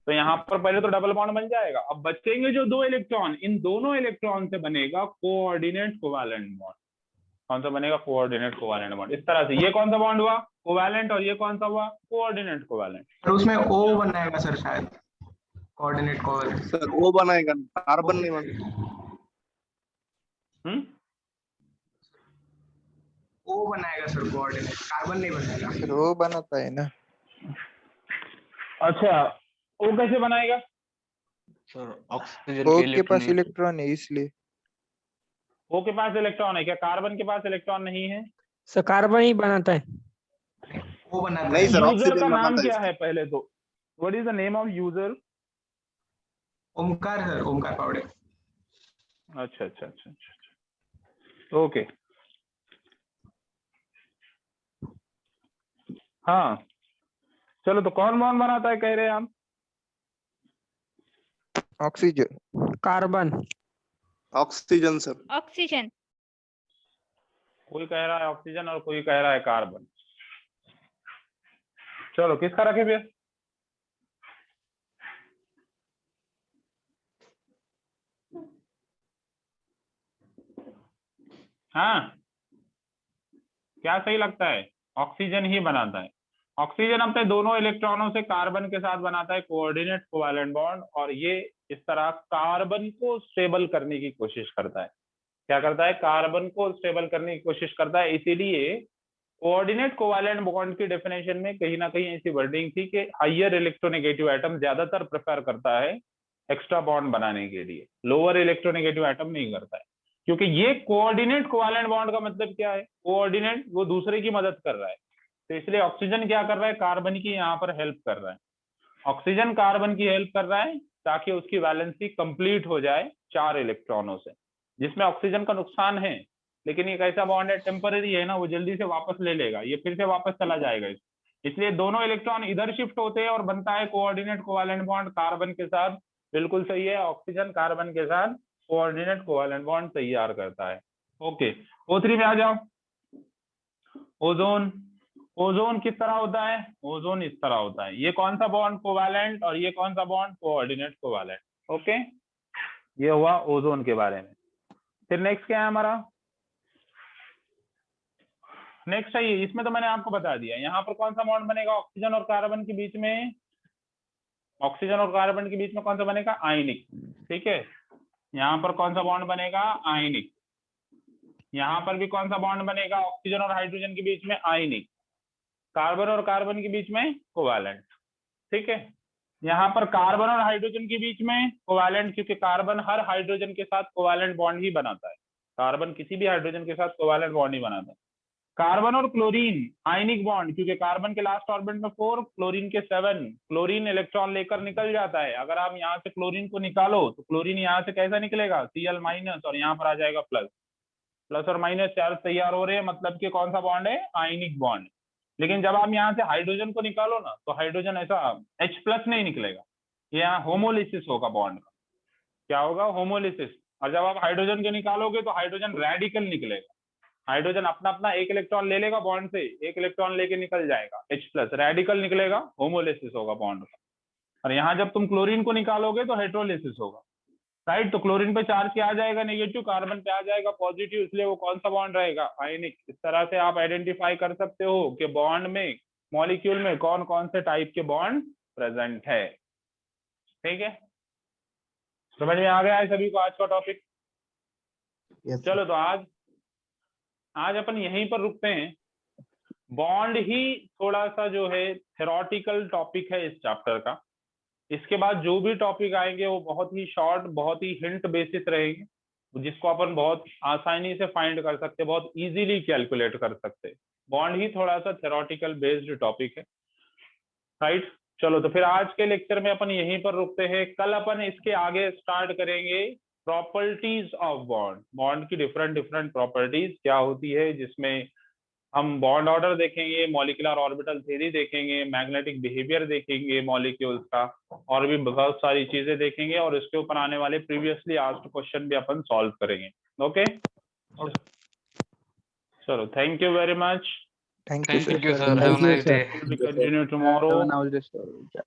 तो यहाँ पर पहले तो डबल बॉन्ड बन जाएगा। अब बचेंगे जो 2 इलेक्ट्रॉन, इन दोनों इलेक्ट्रॉन से बनेगा कोऑर्डिनेट कोवैलेंट बॉन्ड। कौन सा बनेगा? Coordinate covalent bond. इस तरह से ये कौन सा बॉन्ड हुआ? कोवैलेंट। और ये कौन सा हुआ? Coordinate covalent. सर उसमें ओ बनाएगा सर, शायद कोऑर्डिनेट कोवैलेंट। सर वो बनाएगा, कार्बन नहीं बनेगा। ओ बनाएगा सर कोऑर्डिनेट, कार्बन नहीं बनेगा। फिर वो बनाता है ना। अच्छा, वो कैसे बनाएगा? सर ऑक्सीजन ओ के के पास इलेक्ट्रॉन इलेक्ट्रॉन है इसलिए। वो के पास इलेक्ट्रॉन है क्या? कार्बन के पास इलेक्ट्रॉन नहीं है। सर कार्बन ही बनाता है। वो बनाता नहीं है। सर, यूजर का ऑक्सीजन नाम बनाता है क्या इसका। है पहले तो? What is the name of user? Omkar sir, Omkar Pawade. अच्छा अच्छा अच्छा अच्छा, ओके। हाँ चलो, तो कौन बॉन्ड बनाता है कह रहे हैं आप? Oxygen. Carbon. Oxygen sir. Oxygen. कोई कह रहा है ऑक्सीजन और कोई कह रहा है कार्बन। चलो किसका रखे भैया? हाँ, क्या सही लगता है? ऑक्सीजन ही बनाता है। ऑक्सीजन अपने दोनों इलेक्ट्रॉनों से कार्बन के साथ बनाता है कोऑर्डिनेट कोवैलेंट बॉन्ड, और ये इस तरह कार्बन को स्टेबल करने की कोशिश करता है। क्या करता है? कार्बन को स्टेबल करने की कोशिश करता है। इसीलिए कोऑर्डिनेट कोवैलेंट बॉन्ड की डेफिनेशन में कहीं ना कहीं ऐसी वर्डिंग थी कि हाइयर इलेक्ट्रोनेगेटिव एटम ज्यादातर प्रेफर करता है एक्स्ट्रा बॉन्ड बनाने के लिए, लोअर इलेक्ट्रोनेगेटिव एटम नहीं करता है। क्योंकि ये कोऑर्डिनेट कोवैलेंट बॉन्ड का मतलब क्या है? कोऑर्डिनेट, वो दूसरे की मदद कर रहा है। तो इसलिए ऑक्सीजन क्या कर रहा है? कार्बन की यहाँ पर हेल्प कर रहा है। ऑक्सीजन कार्बन की हेल्प कर रहा है ताकि उसकी वैलेंसी कंप्लीट हो जाए 4 इलेक्ट्रॉनों से, जिसमें ऑक्सीजन का नुकसान है, लेकिन ये कैसा बॉन्ड है? टेम्पररी है ना, वो जल्दी से वापस ले लेगा, ये फिर से वापस चला जाएगा। इसलिए दोनों इलेक्ट्रॉन इधर शिफ्ट होते हैं और बनता है कोऑर्डिनेट कोवैलेंट बॉन्ड कार्बन के साथ। बिल्कुल सही है, ऑक्सीजन कार्बन के साथ कोऑर्डिनेट कोवैलेंट बॉन्ड तैयार करता है। ओके, O3 में आ जाओ। ओजोन, ओजोन किस तरह होता है? ओजोन इस तरह होता है। ये कौन सा बॉन्ड? कोवैलेंट, और ये कौन सा बॉन्ड? Coordinate covalent. ओके, ये हुआ ओजोन के बारे में। फिर नेक्स्ट क्या है हमारा? नेक्स्ट है ये, इसमें तो मैंने आपको बता दिया। यहाँ पर कौन सा बॉन्ड बनेगा ऑक्सीजन और कार्बन के बीच में? ऑक्सीजन और कार्बन के बीच में कौन सा बनेगा? आयनिक। ठीक है, यहाँ पर कौन सा बॉन्ड बनेगा? आयनिक। यहाँ पर भी कौन सा बॉन्ड बनेगा ऑक्सीजन और हाइड्रोजन के बीच में? आयनिक। कार्बन और कार्बन के बीच में कोवैलेंट। ठीक है, यहाँ पर कार्बन और हाइड्रोजन के बीच में कोवैलेंट, क्योंकि कार्बन हर हाइड्रोजन के साथ कोवैलेंट बॉन्ड ही बनाता है। कार्बन किसी भी हाइड्रोजन के साथ कोवैलेंट बॉन्ड ही बनाता है। कार्बन और क्लोरीन आयनिक बॉन्ड, क्योंकि कार्बन के लास्ट ऑर्बिट में 4, क्लोरीन के 7। क्लोरीन इलेक्ट्रॉन लेकर निकल जाता है। अगर आप यहाँ से क्लोरीन को निकालो तो क्लोरीन यहाँ से कैसा निकलेगा? Cl- और यहाँ पर आ जाएगा प्लस। प्लस और माइनस चार्ज तैयार हो रहे हैं, मतलब कि कौन सा बॉन्ड है? Ionic bond. लेकिन जब आप यहाँ से हाइड्रोजन को निकालो ना, तो हाइड्रोजन ऐसा H+ नहीं निकलेगा, ये यहाँ होमोलिसिस होगा बॉन्ड का। क्या होगा? होमोलिसिस। और जब आप हाइड्रोजन को निकालोगे तो हाइड्रोजन रेडिकल निकलेगा। हाइड्रोजन अपना अपना एक इलेक्ट्रॉन ले लेगा बॉन्ड से, एक इलेक्ट्रॉन लेके निकल जाएगा, H+, रेडिकल निकलेगा, होमोलिसिस होगा बॉन्ड का। और यहाँ जब तुम क्लोरीन को निकालोगे तो हेट्रोलिसिस होगा, राइट? तो क्लोरीन पे चार्ज क्या आ जाएगा? नेगेटिव, कार्बन पे आ जाएगा पॉजिटिव, इसलिए वो कौन सा बॉन्ड रहेगा? आयनिक। इस तरह से आप आइडेंटिफाई कर सकते हो कि बॉन्ड में, मॉलिक्यूल में कौन कौन से टाइप के बॉन्ड प्रेजेंट है। ठीक है, समझ में आ गया है सभी को आज का टॉपिक? चलो तो आज अपन यहीं पर रुकते हैं। बॉन्ड ही थोड़ा सा जो है थ्योरेटिकल टॉपिक है इस चैप्टर का। इसके बाद जो भी टॉपिक आएंगे वो बहुत ही शॉर्ट, बहुत ही हिंट बेसिस रहेंगे, जिसको अपन बहुत आसानी से फाइंड कर सकते, बहुत इजीली कैलकुलेट कर सकते। बॉन्ड ही थोड़ा सा थ्योरेटिकल बेस्ड टॉपिक है, राइट? चलो तो फिर आज के लेक्चर में अपन यहीं पर रुकते हैं। कल अपन इसके आगे स्टार्ट करेंगे प्रॉपर्टीज ऑफ बॉन्ड। बॉन्ड की डिफरेंट प्रॉपर्टीज क्या होती है, जिसमें हम बॉन्ड ऑर्डर देखेंगे, मॉलिक्यूलर ऑर्बिटल थ्योरी देखेंगे, मैग्नेटिक बिहेवियर देखेंगे मॉलिक्यूल्स का, और भी बहुत सारी चीजें देखेंगे, और इसके ऊपर आने वाले प्रीवियसली आस्क्ड क्वेश्चन भी अपन सॉल्व करेंगे। ओके, चलो, thank you very much. Thank you, Thank you, sir. sir. Have a nice day. We'll continue tomorrow. Have a nice day, sir.